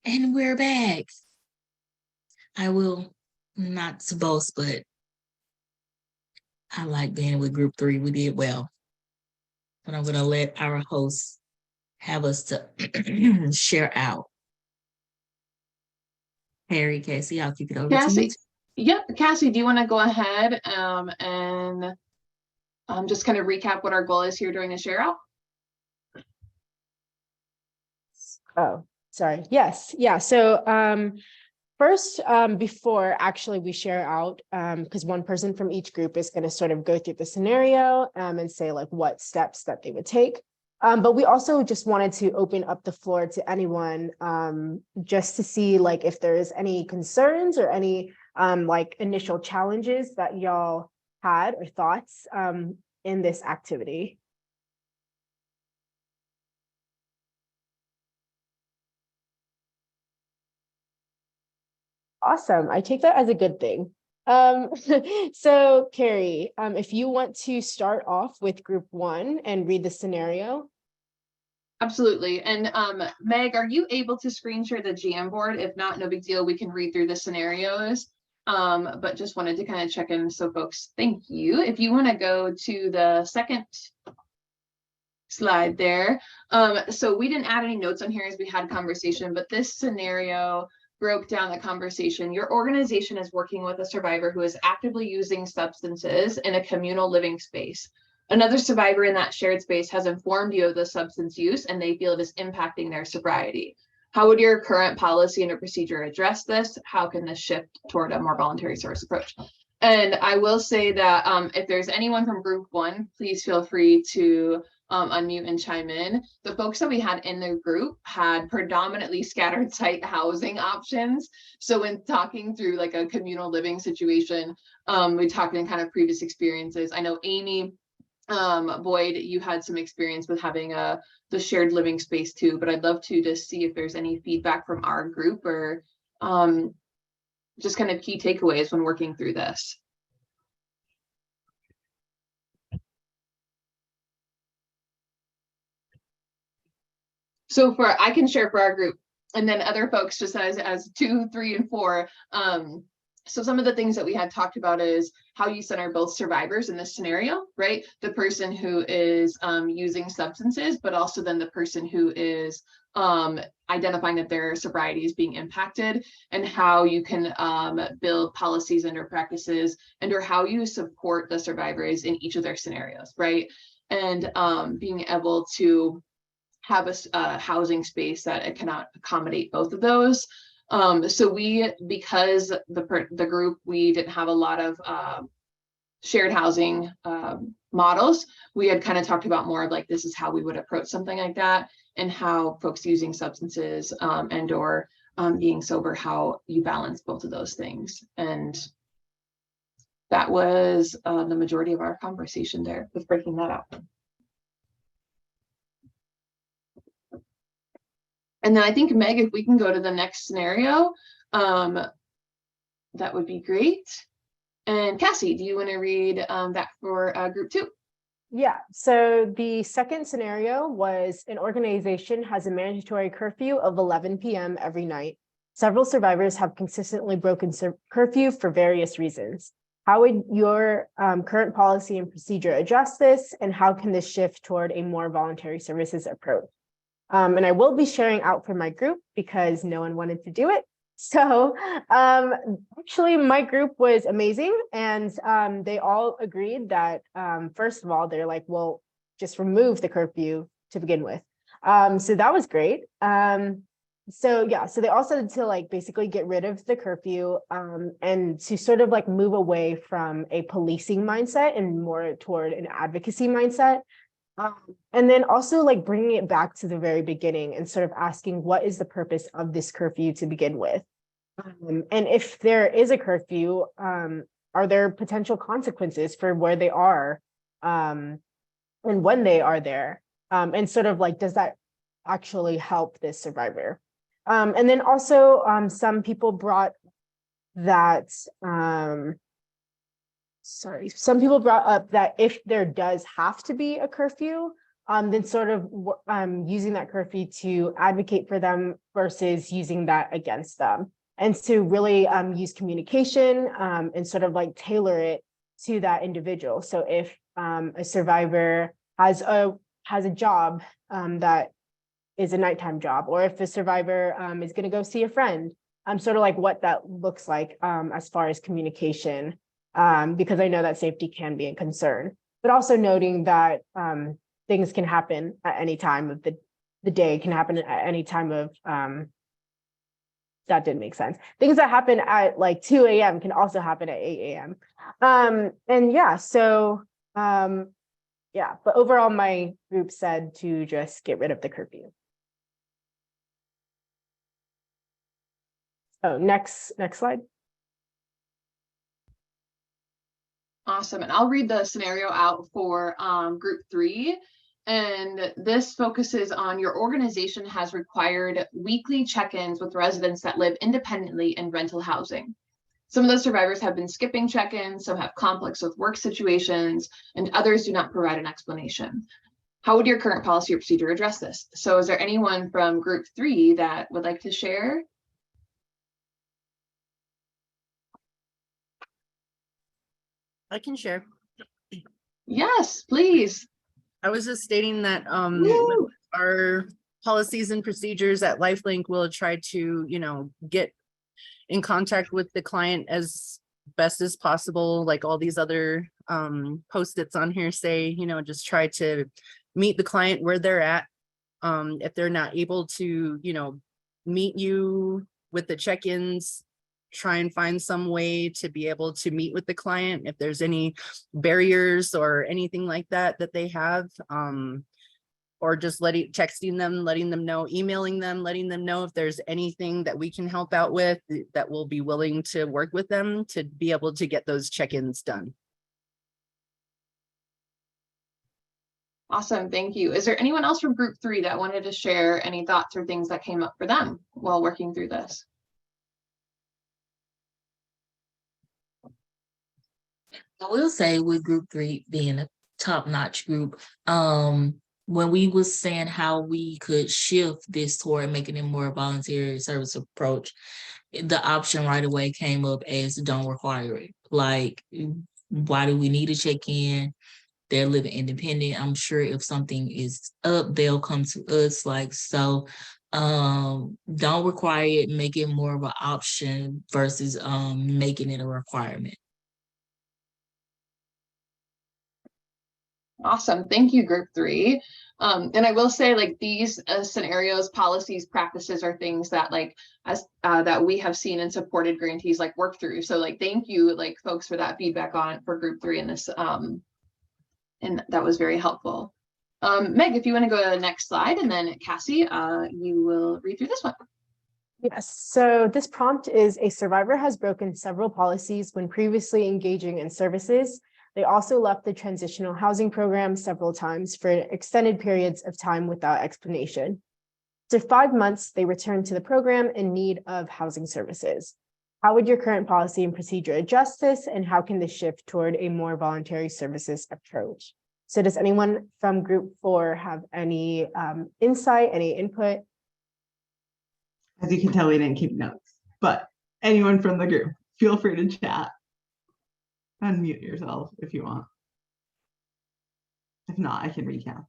Speaker 1: And we're back. I will not to boast, but I like being with group 3. We did well. But I'm going to let our hosts have us to share out. Harry, Cassie, I'll kick it over to you.
Speaker 2: Cassie, yep, Cassie, do you want to go ahead and just kind of recap what our goal is here during the share out?
Speaker 4: Oh, sorry. Yes. Yeah. So first, before actually we share out, because one person from each group is going to sort of go through the scenario and say like what steps that they would take. But we also just wanted to open up the floor to anyone just to see like if there is any concerns or any like initial challenges that y'all had or thoughts in this activity. Awesome. I take that as a good thing. So Carrie, if you want to start off with group 1 and read the scenario.
Speaker 2: Absolutely. And Meg, are you able to screen share the Jamboard? If not, no big deal. We can read through the scenarios. But just wanted to kind of check in. So folks, thank you. If you want to go to the second slide there. So we didn't add any notes on here as we had conversation, but this scenario broke down the conversation. Your organization is working with a survivor who is actively using substances in a communal living space. Another survivor in that shared space has informed you of the substance use and they feel it is impacting their sobriety. How would your current policy and procedure address this? How can this shift toward a more voluntary service approach? And I will say that if there's anyone from group 1, please feel free to unmute and chime in. The folks that we had in the group had predominantly scattered site housing options. So when talking through like a communal living situation, we talked in kind of previous experiences. I know Amy, Boyd, you had some experience with having the shared living space too, but I'd love to just see if there's any feedback from our group or just kind of key takeaways when working through this. So I can share for our group, and then other folks just as 2, 3, and 4. So some of the things that we had talked about is how you center both survivors in this scenario, right? The person who is using substances, but also then the person who is identifying that their sobriety is being impacted, and how you can build policies and or practices and or how you support the survivors in each of their scenarios, right? And being able to have a housing space that it cannot accommodate both of those. So because the group, we didn't have a lot of shared housing models, we had kind of talked about more of like, this is how we would approach something like that, and how folks using substances and or being sober, how you balance both of those things. And that was the majority of our conversation there with breaking that out. And then I think, Meg, if we can go to the next scenario, that would be great. And Cassie, do you want to read that for group 2?
Speaker 4: Yeah, so the second scenario was an organization has a mandatory curfew of 11 p.m. every night. Several survivors have consistently broken curfew for various reasons. How would your current policy and procedure address this? And how can this shift toward a more voluntary services approach? And I will be sharing out for my group because no one wanted to do it. So actually my group was amazing, and they all agreed that first of all, they're like, well, just remove the curfew to begin with. So that was great. So yeah, so they also had to like basically get rid of the curfew and to sort of like move away from a policing mindset and more toward an advocacy mindset. And then also like bringing it back to the very beginning and sort of asking, what is the purpose of this curfew to begin with? And if there is a curfew, are there potential consequences for where they are and when they are there? And sort of like, does that actually help this survivor? And then also some people brought that, some people brought up that if there does have to be a curfew, then sort of using that curfew to advocate for them versus using that against them. And to really use communication and sort of like tailor it to that individual. So if a survivor has a job that is a nighttime job, or if the survivor is going to go see a friend, sort of like what that looks like as far as communication, because I know that safety can be a concern, but also noting that things can happen at any time of the day, can happen at any time of, that didn't make sense. Things that happen at like 2 a.m. can also happen at 8 a.m. And yeah, so yeah, but overall my group said to just get rid of the curfew. Oh, next slide.
Speaker 2: Awesome. And I'll read the scenario out for group 3. And this focuses on your organization has required weekly check-ins with residents that live independently in rental housing. Some of those survivors have been skipping check-ins, some have conflicts with work situations, and others do not provide an explanation. How would your current policy or procedure address this? So is there anyone from group 3 that would like to share?
Speaker 6: I can share.
Speaker 2: Yes, please.
Speaker 6: I was just stating that
Speaker 2: Woo!
Speaker 6: our policies and procedures at LifeLink will try to, get in contact with the client as best as possible. Like all these other post-its on here say, just try to meet the client where they're at. If they're not able to, meet you with the check-ins, try and find some way to be able to meet with the client if there's any barriers or anything like that they have, or just texting them, letting them know, emailing them, letting them know if there's anything that we can help out with, that we'll be willing to work with them to be able to get those check-ins done.
Speaker 2: Awesome, thank you. Is there anyone else from group 3 that wanted to share any thoughts or things that came up for them while working through this?
Speaker 1: I will say with group 3 being a top-notch group, when we was saying how we could shift this toward making it more voluntary service approach, the option right away came up as don't require it. Like, why do we need to check in? They're living independent. I'm sure if something is up, they'll come to us. Like, so don't require it, make it more of an option versus making it a requirement.
Speaker 2: Awesome, thank you, group 3. And I will say, like, these scenarios, policies, practices are things that that we have seen and supported grantees work through. So thank you folks for that feedback on for group 3 in this, and that was very helpful. Meg, if you want to go to the next slide, and then Cassie, you will read through this one.
Speaker 4: Yes, so this prompt is: a survivor has broken several policies when previously engaging in services. They also left the transitional housing program several times for extended periods of time without explanation. After 5 months, they returned to the program in need of housing services. How would your current policy and procedure adjust this, and how can this shift toward a more voluntary services approach? So does anyone from group 4 have any insight, any input?
Speaker 3: As you can tell, we didn't keep notes, but anyone from the group, feel free to chat. Unmute yourself if you want. If not, I can recap.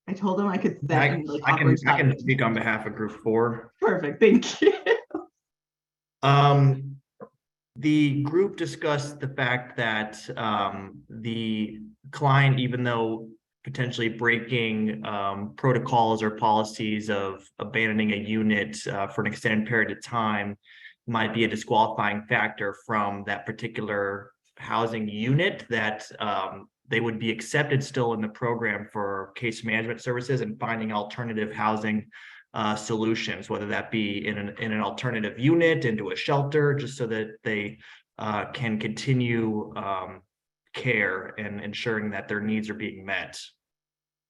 Speaker 3: I told them I could sit and
Speaker 7: I can speak on behalf of group 4.
Speaker 3: Perfect, thank you.
Speaker 7: The group discussed the fact that the client, even though potentially breaking protocols or policies of abandoning a unit for an extended period of time, might be a disqualifying factor from that particular housing unit, that they would be accepted still in the program for case management services and finding alternative housing solutions, whether that be in an alternative unit, into a shelter, just so that they can continue care and ensuring that their needs are being met.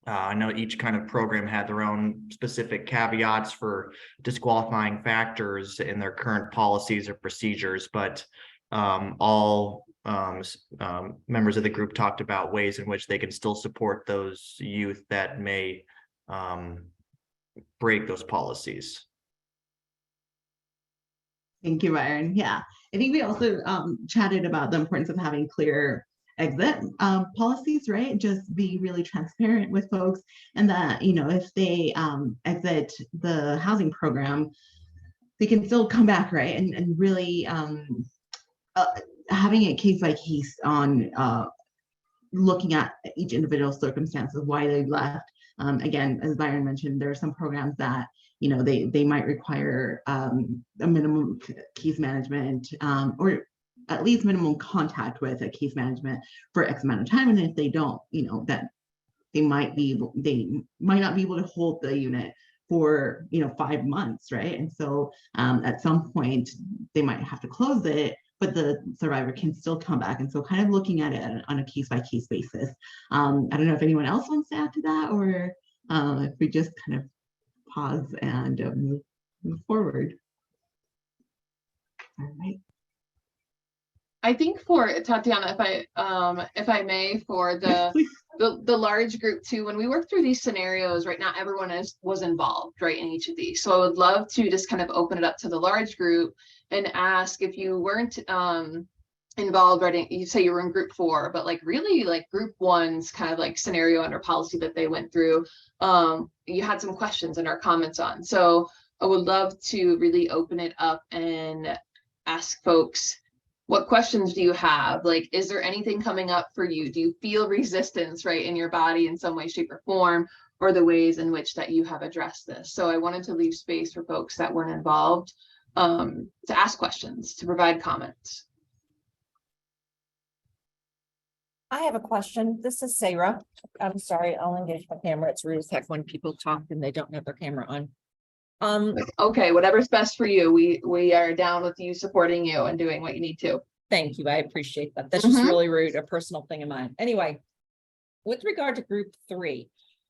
Speaker 7: I know each kind of program had their own specific caveats for disqualifying factors in their current policies or procedures, but all members of the group talked about ways in which they can still support those youth that may break those policies.
Speaker 3: Thank you, Byron. Yeah, I think we also chatted about the importance of having clear exit policies, right? Just be really transparent with folks, and that, you know, if they exit the housing program, they can still come back, right? And really having a case by case on looking at each individual circumstance of why they left. Again, as Byron mentioned, there are some programs that, you know, they might require a minimum case management or at least minimum contact with a case management for X amount of time. And if they don't, you know, that they might not be able to hold the unit for, you know, 5 months, right? And so at some point they might have to close it, but the survivor can still come back. And so kind of looking at it on a case by case basis. I don't know if anyone else wants to add to that, or if we just kind of pause and move forward. All right.
Speaker 2: I think for Tatiana, if I may, for the large group too, when we work through these scenarios, right, not everyone was involved, right, in each of these. So I would love to just kind of open it up to the large group and ask, if you weren't involved, right, you say you were in group 4, but like really like group 1's kind of like scenario under policy that they went through, you had some questions in our comments on. So I would love to really open it up and ask folks, what questions do you have? Like, is there anything coming up for you? Do you feel resistance, right, in your body in some way, shape, or form, or the ways in which that you have addressed this? So I wanted to leave space for folks that weren't involved to ask questions, to provide comments.
Speaker 8: I have a question. This is Sarah. I'm sorry, I'll engage my camera. It's rude as heck when people talk and they don't have their camera on.
Speaker 2: Okay, whatever's best for you. We are down with you, supporting you and doing what you need to.
Speaker 8: Thank you. I appreciate that. That's just really rude, a personal thing of mine. Anyway, with regard to group 3,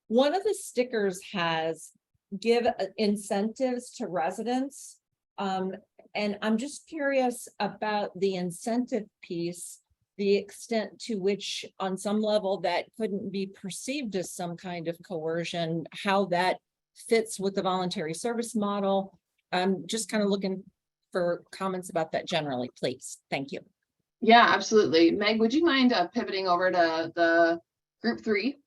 Speaker 8: one of the stickers has give incentives to residents. And I'm just curious about the incentive piece, the extent to which on some level that couldn't be perceived as some kind of coercion, how that fits with the voluntary service model. I'm just kind of looking for comments about that generally, please. Thank you.
Speaker 2: Yeah, absolutely. Meg, would you mind pivoting over to the group 3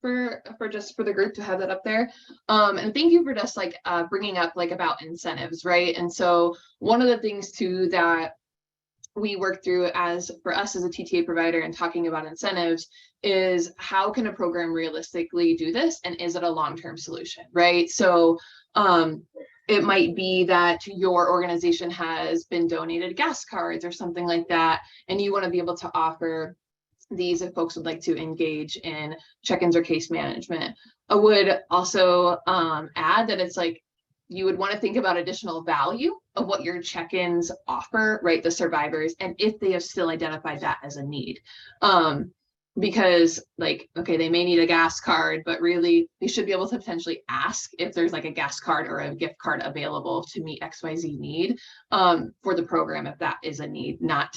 Speaker 2: for the group to have that up there? And thank you for just like bringing up like about incentives, right? And so one of the things too that we work through for us as a TTA provider and talking about incentives is, how can a program realistically do this? And is it a long-term solution, right? So it might be that your organization has been donated gas cards or something like that, and you want to be able to offer these if folks would like to engage in check-ins or case management. I would also add that it's like, you would want to think about additional value of what your check-ins offer, right, the survivors, and if they have still identified that as a need. Because like, okay, they may need a gas card, but really they should be able to potentially ask if there's like a gas card or a gift card available to meet XYZ need for the program, if that is a need, not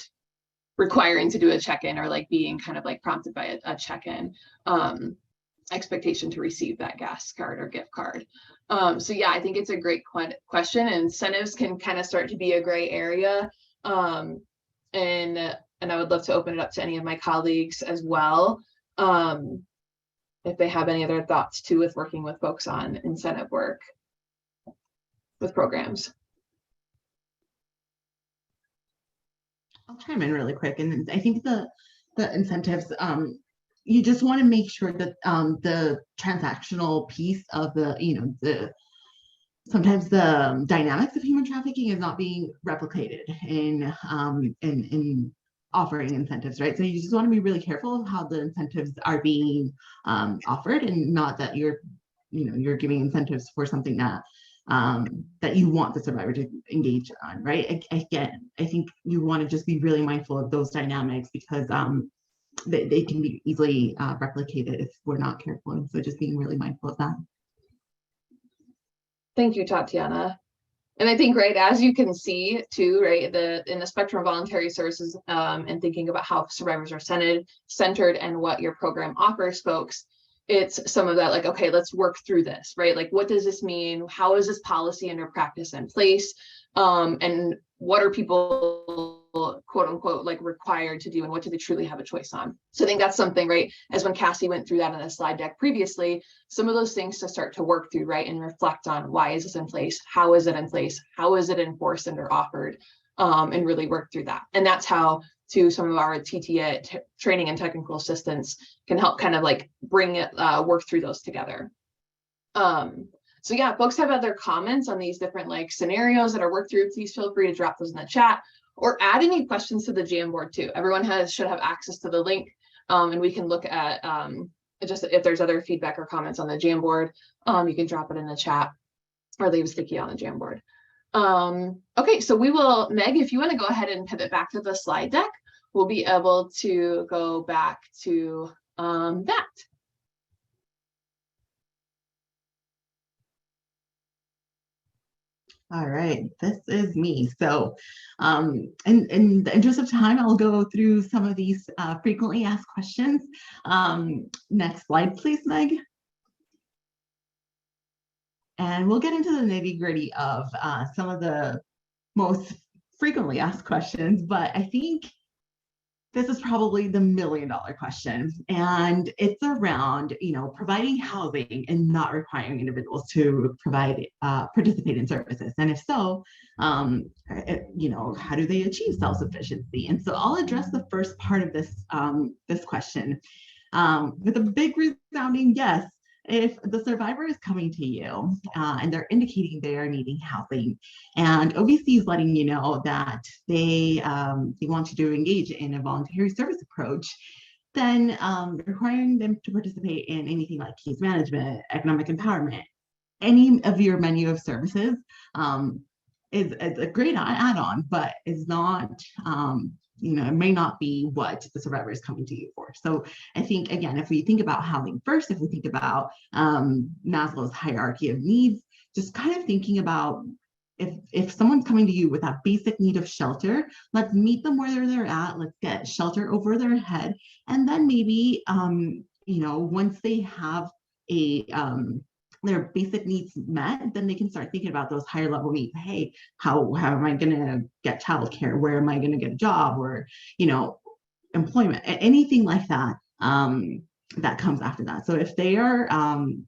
Speaker 2: requiring to do a check-in or like being kind of like prompted by a check-in expectation to receive that gas card or gift card. So yeah, I think it's a great question. Incentives can kind of start to be a gray area. And I would love to open it up to any of my colleagues as well, if they have any other thoughts too with working with folks on incentive work with programs.
Speaker 3: I'll chime in really quick. And I think the incentives, you just want to make sure that the transactional piece of sometimes the dynamics of human trafficking is not being replicated in offering incentives, right? So you just want to be really careful of how the incentives are being offered, and not that you're giving incentives for something that that you want the survivor to engage on, right? Again, I think you want to just be really mindful of those dynamics, because they can be easily replicated if we're not careful. And so just being really mindful of that.
Speaker 2: Thank you, Tatiana. And I think, right, as you can see too, right, in the spectrum of voluntary services, and thinking about how survivors are centered and what your program offers folks, it's some of that, like, okay, let's work through this, right? Like, what does this mean? How is this policy and or practice in place? And what are people, quote unquote, like required to do, and what do they truly have a choice on? So I think that's something, right, as when Cassie went through that in the slide deck previously, some of those things to start to work through, right, and reflect on, why is this in place? How is it in place? How is it enforced and or offered? And really work through that. And that's how, to some of our TTA training and technical assistance can help kind of like bring it, work through those together. So yeah, folks have other comments on these different like scenarios that are worked through, please feel free to drop those in the chat or add any questions to the Jamboard too. Everyone should have access to the link, and we can look at just if there's other feedback or comments on the Jamboard, you can drop it in the chat or leave a sticky on the Jamboard. Okay, so we will, Meg, if you want to go ahead and pivot back to the slide deck, we'll be able to go back to that.
Speaker 3: All right, this is me. So in the interest of time, I'll go through some of these frequently asked questions. Next slide, please, Meg. And we'll get into the nitty-gritty of some of the most frequently asked questions, but I think this is probably the million-dollar question, and it's around, providing housing and not requiring individuals to participate in services, and if so, how do they achieve self-sufficiency? And so I'll address the first part of this question with a big resounding yes. If the survivor is coming to you and they're indicating they are needing housing, and OVC is letting you know that they want you to engage in a voluntary service approach, then requiring them to participate in anything like case management, economic empowerment, any of your menu of services is a great add-on, but is not it may not be what the survivor is coming to you for. So I think, again, if we think about housing first, if we think about Maslow's hierarchy of needs, just kind of thinking about if someone's coming to you with that basic need of shelter, let's meet them where they're at, let's get shelter over their head. And then maybe, once they have their basic needs met, then they can start thinking about those higher level needs. Hey, how am I going to get childcare? Where am I going to get a job? Or, employment, anything like that, that comes after that. So if they are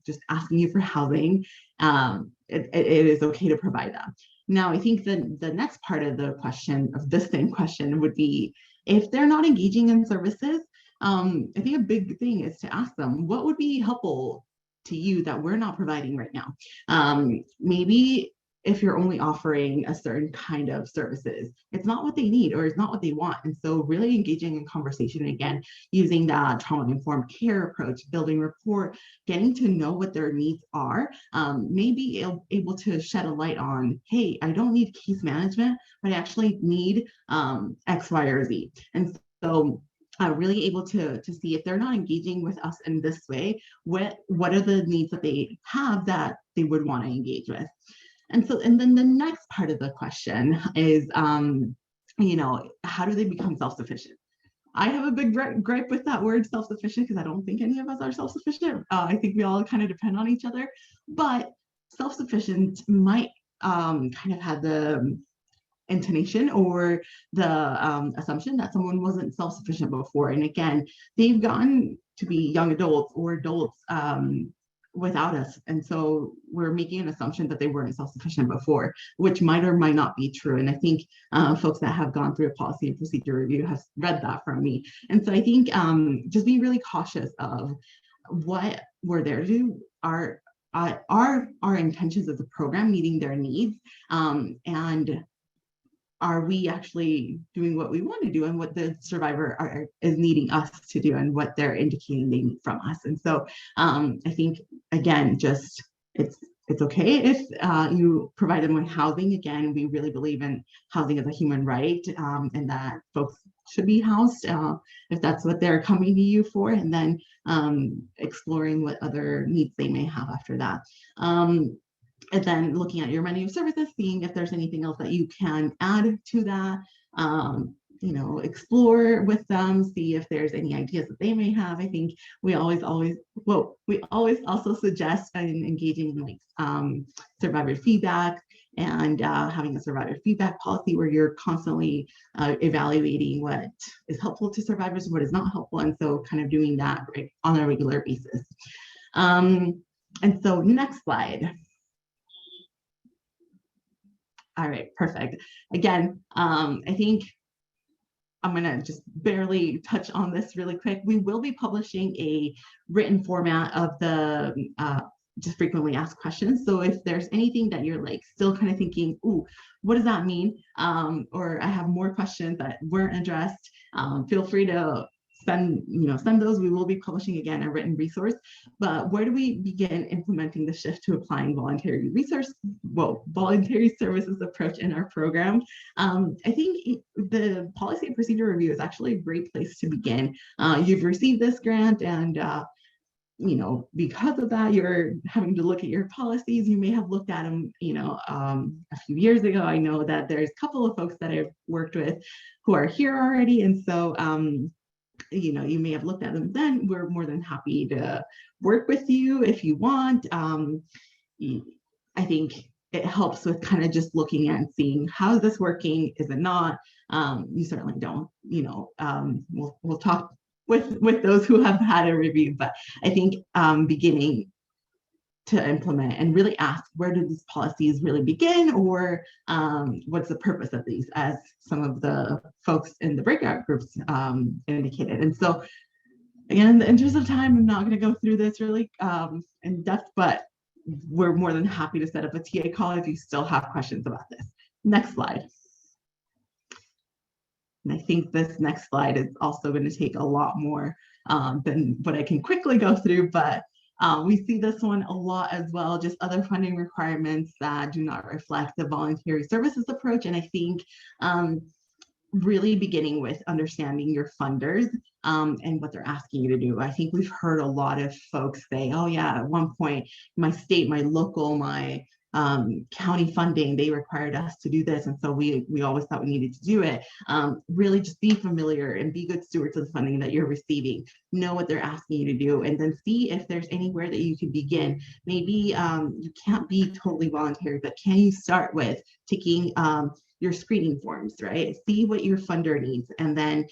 Speaker 3: just asking you for housing, it is okay to provide that. Now, I think the next part of the question, of this same question, would be if they're not engaging in services, I think a big thing is to ask them, what would be helpful to you that we're not providing right now? Maybe if you're only offering a certain kind of services, it's not what they need or it's not what they want. And so really engaging in conversation, again, using that trauma-informed care approach, building rapport, getting to know what their needs are, maybe able to shed a light on, hey, I don't need case management, but I actually need X, Y, or Z. And so really able to see if they're not engaging with us in this way, what are the needs that they have that they would want to engage with. And then the next part of the question is, how do they become self-sufficient? I have a big gripe with that word self-sufficient because I don't think any of us are self-sufficient. I think we all kind of depend on each other, but self-sufficient might kind of have the intonation or the assumption that someone wasn't self-sufficient before. And again, they've gotten to be young adults or adults without us. And so we're making an assumption that they weren't self-sufficient before, which might or might not be true. And I think folks that have gone through a policy and procedure review have read that from me. And so I think just be really cautious of what we're there to do. Are our intentions of the program meeting their needs? And are we actually doing what we want to do and what the survivor is needing us to do and what they're indicating they need from us? And so I think, again, just it's okay if you provide them with housing. Again, we really believe in housing as a human right, and that folks should be housed if that's what they're coming to you for, and then exploring what other needs they may have after that. And then looking at your menu of services, seeing if there's anything else that you can add to that, you know, explore with them, see if there's any ideas that they may have. I think we always also suggest engaging in like survivor feedback and having a survivor feedback policy where you're constantly evaluating what is helpful to survivors and what is not helpful. And so kind of doing that right, on a regular basis. And so next slide. All right, perfect. Again, I think I'm going to just barely touch on this really quick. We will be publishing a written format of the just frequently asked questions. So if there's anything that you're like still kind of thinking, ooh, what does that mean? Or I have more questions that weren't addressed, feel free to send those. We will be publishing again a written resource. But where do we begin implementing the shift to applying voluntary services approach in our program? I think the policy and procedure review is actually a great place to begin. You've received this grant, and because of that, you're having to look at your policies. You may have looked at them, a few years ago. I know that there's a couple of folks that I've worked with who are here already, and so you may have looked at them then. We're more than happy to work with you if you want. I think it helps with kind of just looking at and seeing how is this working, is it not? You certainly don't, we'll talk with those who have had a review, but I think beginning to implement and really ask, where do these policies really begin, or what's the purpose of these, as some of the folks in the breakout groups indicated. And so again, in the interest of time, I'm not going to go through this really in depth, but we're more than happy to set up a TA call if you still have questions about this. Next slide. And I think this next slide is also going to take a lot more than what I can quickly go through, but we see this one a lot as well, just other funding requirements that do not reflect the voluntary services approach. And I think really beginning with understanding your funders and what they're asking you to do. I think we've heard a lot of folks say, oh yeah, at one point, my state, my local, my county funding, they required us to do this. And so we always thought we needed to do it. Really just be familiar and be good stewards of the funding that you're receiving. Know what they're asking you to do, and then see if there's anywhere that you can begin. Maybe you can't be totally voluntary, but can you start with taking your screening forms, right? See what your funder needs, and then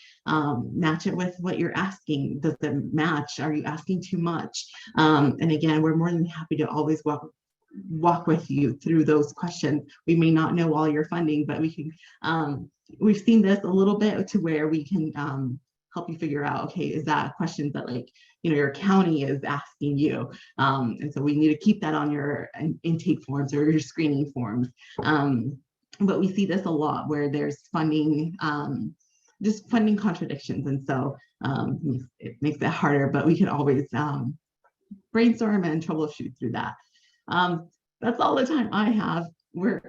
Speaker 3: match it with what you're asking. Does it match? Are you asking too much? And again, we're more than happy to always walk with you through those questions. We may not know all your funding, but we can, we've seen this a little bit to where we can help you figure out, okay, is that questions that your county is asking you? And so we need to keep that on your intake forms or your screening forms. But we see this a lot where there's funding, just funding contradictions. And so it makes it harder, but we can always brainstorm and troubleshoot through that. That's all the time I have.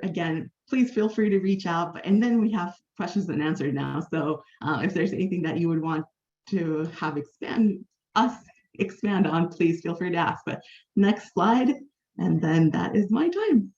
Speaker 3: Again, please feel free to reach out. And then we have questions and answers now. So if there's anything that you would want to have expand on, please feel free to ask. But next slide, and then that is my time.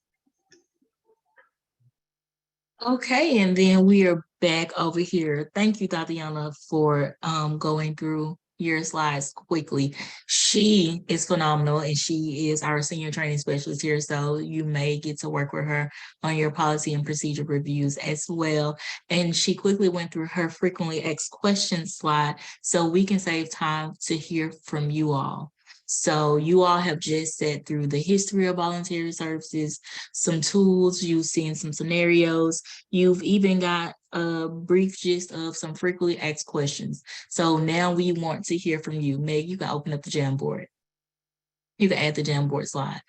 Speaker 1: Okay, and then we are back over here. Thank you, Tatiana, for going through your slides quickly. She is phenomenal, and she is our senior training specialist here, so you may get to work with her on your policy and procedure reviews as well. And she quickly went through her frequently asked questions slide, so we can save time to hear from you all. So you all have just sat through the history of voluntary services, some tools, you've seen some scenarios, you've even got a brief gist of some frequently asked questions. So now we want to hear from you. Meg, you can open up the Jamboard. You can add the Jamboard slide.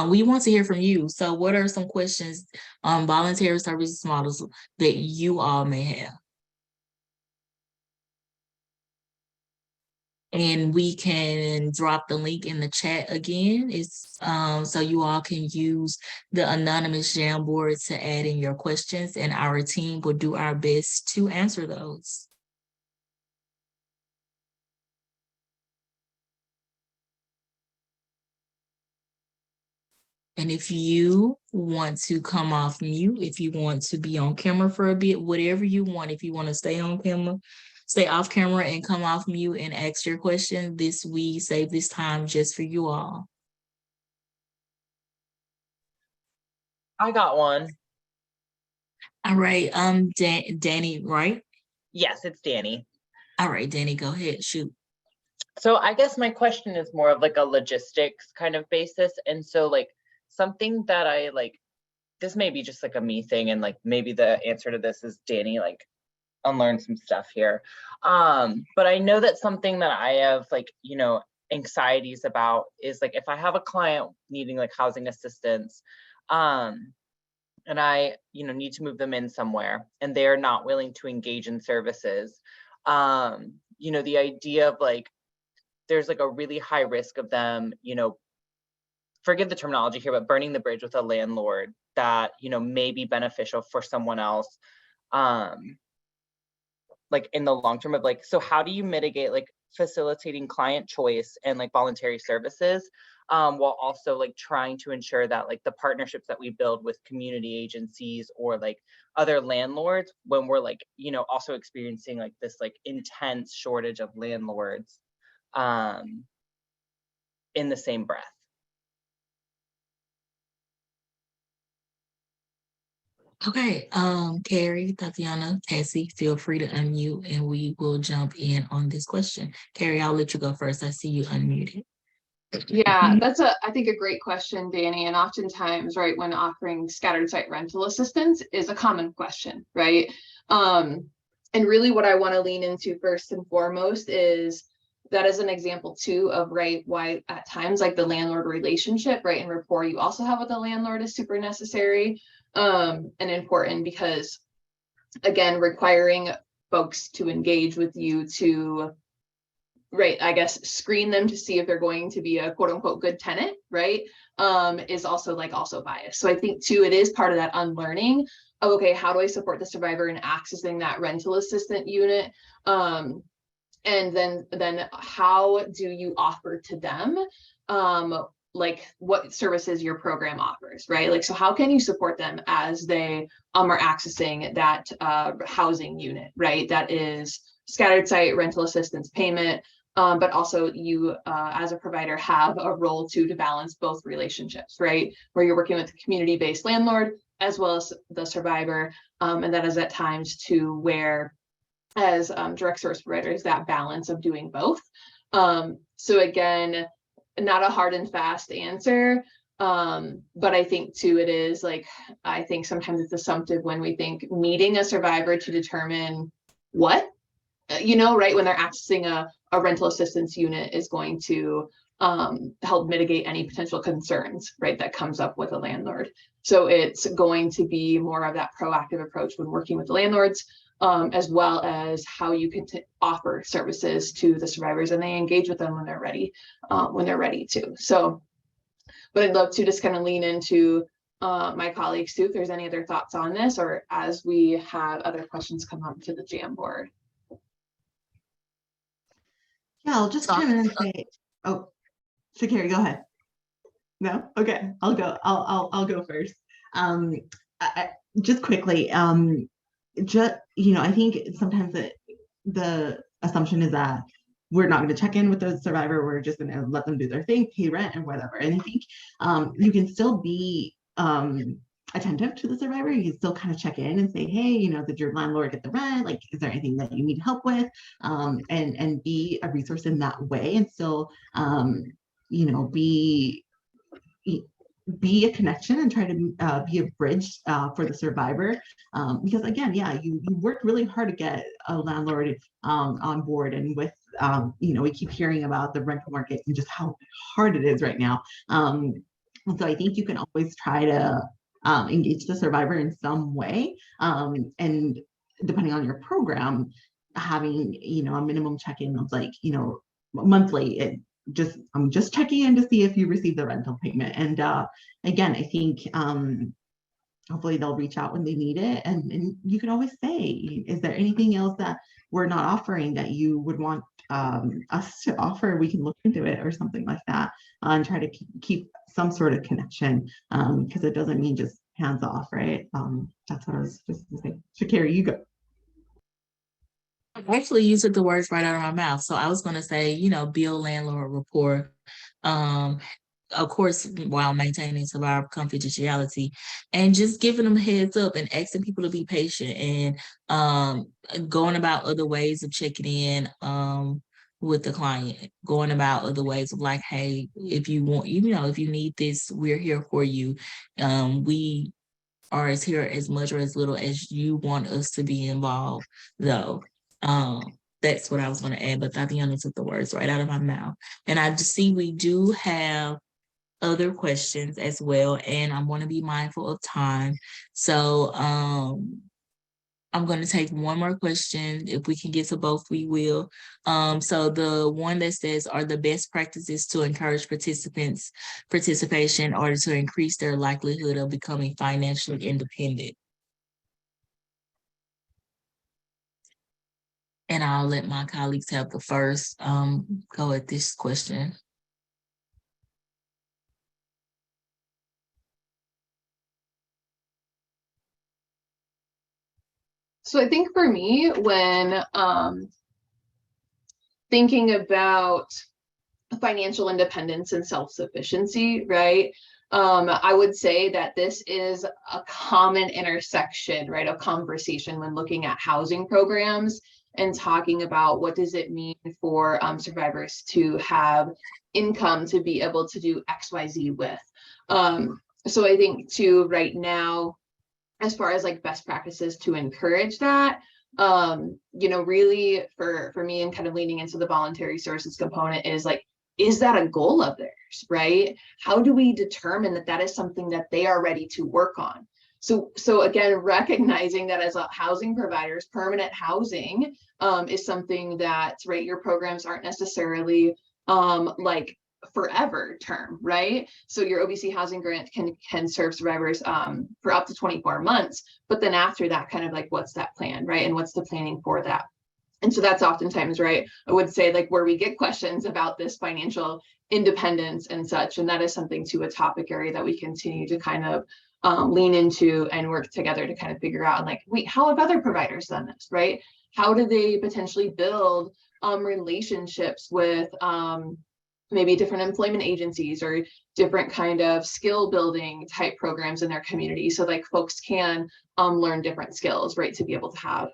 Speaker 1: We want to hear from you. So what are some questions on voluntary services models that you all may have? And we can drop the link in the chat again. It's so you all can use the anonymous Jamboard to add in your questions, and our team will do our best to answer those. And if you want to come off mute, if you want to be on camera for a bit, whatever you want, if you want to stay on camera, stay off camera and come off mute and ask your question, we save this time just for you all.
Speaker 9: I got one.
Speaker 1: All right, Danny, right?
Speaker 9: Yes, it's Danny.
Speaker 1: All right, Danny, go ahead, shoot.
Speaker 9: So I guess my question is more of like a logistics kind of basis. And so like something that I like, this may be just like a me thing, and like maybe the answer to this is Danny, like unlearn some stuff here. But I know that something that I have like, you know, anxieties about is like if I have a client needing like housing assistance, and I, you know, need to move them in somewhere and they're not willing to engage in services, you know, the idea of like, there's like a really high risk of them, you know, forgive the terminology here, but burning the bridge with a landlord that, you know, may be beneficial for someone else, like in the long term of like, so how do you mitigate like facilitating client choice and like voluntary services, while also like trying to ensure that like the partnerships that we build with community agencies or like other landlords, when we're like, you know, also experiencing like this like intense shortage of landlords, in the same breath.
Speaker 1: Okay, Carrie, Tatiana, Cassie, feel free to unmute and we will jump in on this question. Carrie, I'll let you go first. I see you unmuted.
Speaker 2: Yeah, that's I think a great question, Danny. And oftentimes, right, when offering scattered site rental assistance is a common question, right? And really what I want to lean into first and foremost is that is an example too of, right, why at times like the landlord relationship, right, and rapport you also have with the landlord is super necessary, and important, because again, requiring folks to engage with you to, right, I guess, screen them to see if they're going to be a quote unquote good tenant, right, is also biased. So I think too, it is part of that unlearning of, okay, how do I support the survivor in accessing that rental assistant unit? And then how do you offer to them, like what services your program offers, right? Like, so how can you support them as they are accessing that housing unit, right? That is scattered site rental assistance payment, but also you as a provider have a role to balance both relationships, right? Where you're working with a community-based landlord as well as the survivor, and that is at times to where as direct service providers, that balance of doing both. So again, not a hard and fast answer, but I think too, it is like, I think sometimes it's assumptive when we think meeting a survivor to determine what, you know, right, when they're accessing a rental assistance unit is going to help mitigate any potential concerns, right, that comes up with a landlord. So it's going to be more of that proactive approach when working with the landlords, as well as how you can offer services to the survivors and they engage with them when they're ready to. So, but I'd love to just kind of lean into my colleagues too, if there's any other thoughts on this, or as we have other questions come up to the Jamboard.
Speaker 3: Yeah, I'll just chime in and say, oh, Shakira, go ahead. No? Okay, I'll go. I'll go first. Just quickly, just, you know, I think sometimes the assumption is that we're not going to check in with the survivor. We're just going to let them do their thing, pay rent and whatever. And I think you can still be attentive to the survivor. You can still kind of check in and say, hey, you know, did your landlord get the rent? Like, is there anything that you need help with? And be a resource in that way, and still, you know, be a connection and try to be a bridge for the survivor, because again, yeah, you worked really hard to get a landlord on board, and with you know, we keep hearing about the rental market and just how hard it is right now. And so I think you can always try to engage the survivor in some way, and depending on your program, having, you know, a minimum check-in of like, you know, monthly. I'm just checking in to see if you received the rental payment. And again, I think hopefully they'll reach out when they need it. And you can always say, is there anything else that we're not offering that you would want us to offer? We can look into it or something like that, and try to keep some sort of connection, because it doesn't mean just hands off, right? That's what I was just going to say. Shakira, you go.
Speaker 1: Actually, you took the words right out of my mouth. So I was going to say, build landlord rapport. Um, of course, while maintaining survivor confidentiality, and just giving them a heads up and asking people to be patient, and going about other ways of checking in with the client, going about other ways of like, hey, if you want, if you need this, we're here for you. We are as here as much or as little as you want us to be involved, though. That's what I was going to add, but Tatiana took the words right out of my mouth. And I just see we do have other questions as well, and I want to be mindful of time. So I'm going to take one more question. If we can get to both, we will. So the one that says, are the best practices to encourage participants' participation in order to increase their likelihood of becoming financially independent? And I'll let my colleagues have the first go at this question.
Speaker 2: So I think for me, when thinking about financial independence and self-sufficiency, right? I would say that this is a common intersection, right, of conversation when looking at housing programs and talking about what does it mean for survivors to have income to be able to do XYZ with. So I think too, right now, as far as like best practices to encourage that, really for me, and kind of leaning into the voluntary sources component, is like, is that a goal of theirs, right? How do we determine that that is something that they are ready to work on? So again, recognizing that as a housing providers, permanent housing is something that, right, your programs aren't necessarily like forever term, right? So your OBC housing grant can serve survivors for up to 24 months, but then after that, kind of like, what's that plan, right? And what's the planning for that? And so that's oftentimes, right, I would say, like, where we get questions about this financial independence and such. And that is something to a topic area that we continue to kind of lean into and work together to kind of figure out, like, wait, how have other providers done this, right? How do they potentially build relationships with maybe different employment agencies or different kind of skill building type programs in their community, so like folks can learn different skills, right, to be able to have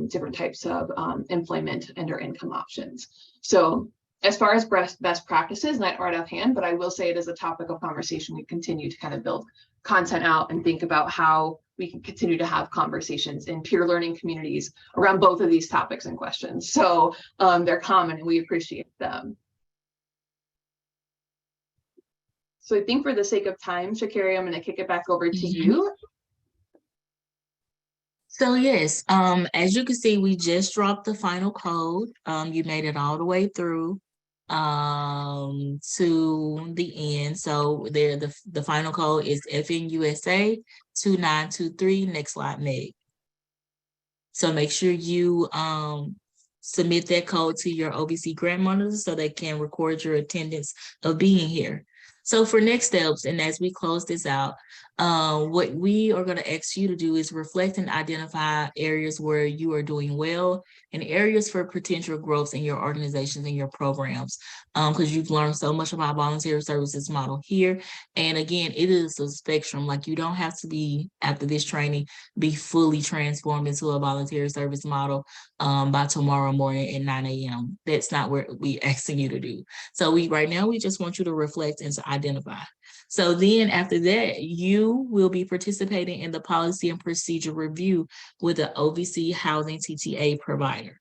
Speaker 2: different types of employment and or income options. So as far as best practices, not right offhand, but I will say it is a topic of conversation. We continue to kind of build content out and think about how we can continue to have conversations in peer learning communities around both of these topics and questions. So they're common and we appreciate them. So I think for the sake of time, Shakira, I'm going to kick it back over to you.
Speaker 1: So yes, as you can see, we just dropped the final code. You made it all the way through to the end. So there, the final code is FNUSA 2923. Next slide, Meg. So make sure you submit that code to your OBC grant monitor so they can record your attendance of being here. So for next steps, and as we close this out, what we are going to ask you to do is reflect and identify areas where you are doing well and areas for potential growth in your organizations and your programs, because you've learned so much about voluntary services model here. And again, it is a spectrum. Like, you don't have to be, after this training, be fully transformed into a voluntary service model by tomorrow morning at 9 a.m. That's not what we're asking you to do. So right now, we just want you to reflect and to identify. So then after that, you will be participating in the policy and procedure review with the OVC Housing TTA provider.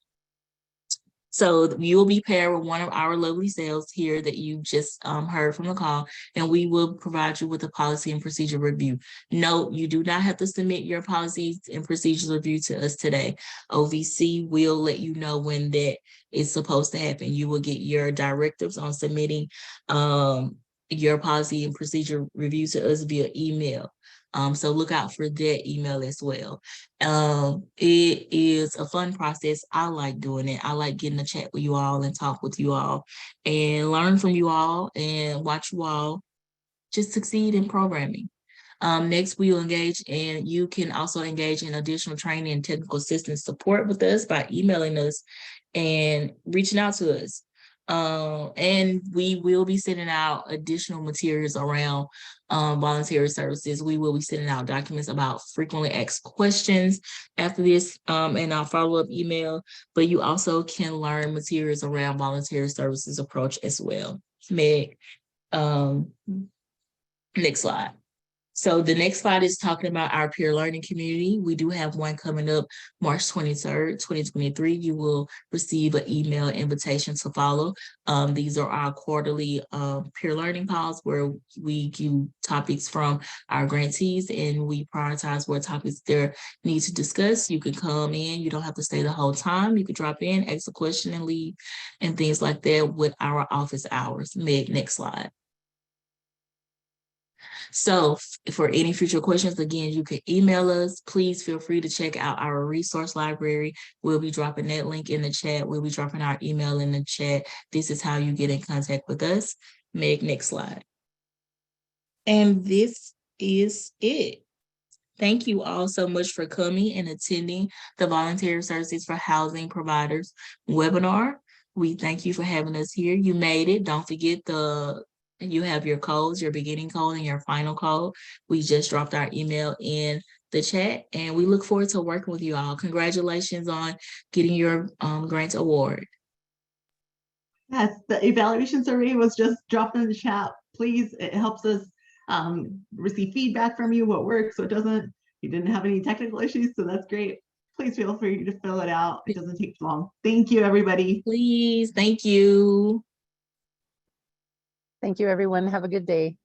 Speaker 1: So you will be paired with one of our lovely sales here that you just heard from the call, and we will provide you with a policy and procedure review. Note, you do not have to submit your policies and procedures review to us today. OVC will let you know when that is supposed to happen. You will get your directives on submitting your policy and procedure review to us via email. So look out for that email as well. It is a fun process. I like doing it. I like getting to chat with you all and talk with you all and learn from you all and watch you all just succeed in programming. Next, we will engage, and you can also engage in additional training and technical assistance support with us by emailing us and reaching out to us. And we will be sending out additional materials around voluntary services. We will be sending out documents about frequently asked questions after this in our follow-up email, but you also can learn materials around voluntary services approach as well. Meg, next slide. So the next slide is talking about our peer learning community. We do have one coming up March 23rd, 2023. You will receive an email invitation to follow. These are our quarterly peer learning calls where we give topics from our grantees and we prioritize what topics they need to discuss. You can come in, you don't have to stay the whole time. You can drop in, ask a question and leave and things like that with our office hours. Meg, next slide. So for any future questions, again, you can email us. Please feel free to check out our resource library. We'll be dropping that link in the chat. We'll be dropping our email in the chat. This is how you get in contact with us. Meg, next slide. And this is it. Thank you all so much for coming and attending the Voluntary Services for Housing Providers webinar. We thank you for having us here. You made it. Don't forget you have your codes, your beginning code and your final code. We just dropped our email in the chat and we look forward to working with you all. Congratulations on getting your grant award.
Speaker 3: Yes, the evaluation survey was just dropped in the chat. Please, it helps us receive feedback from you, what works, what doesn't. You didn't have any technical issues, so that's great. Please feel free to fill it out. It doesn't take long. Thank you, everybody.
Speaker 1: Please, thank you.
Speaker 6: Thank you, everyone. Have a good day.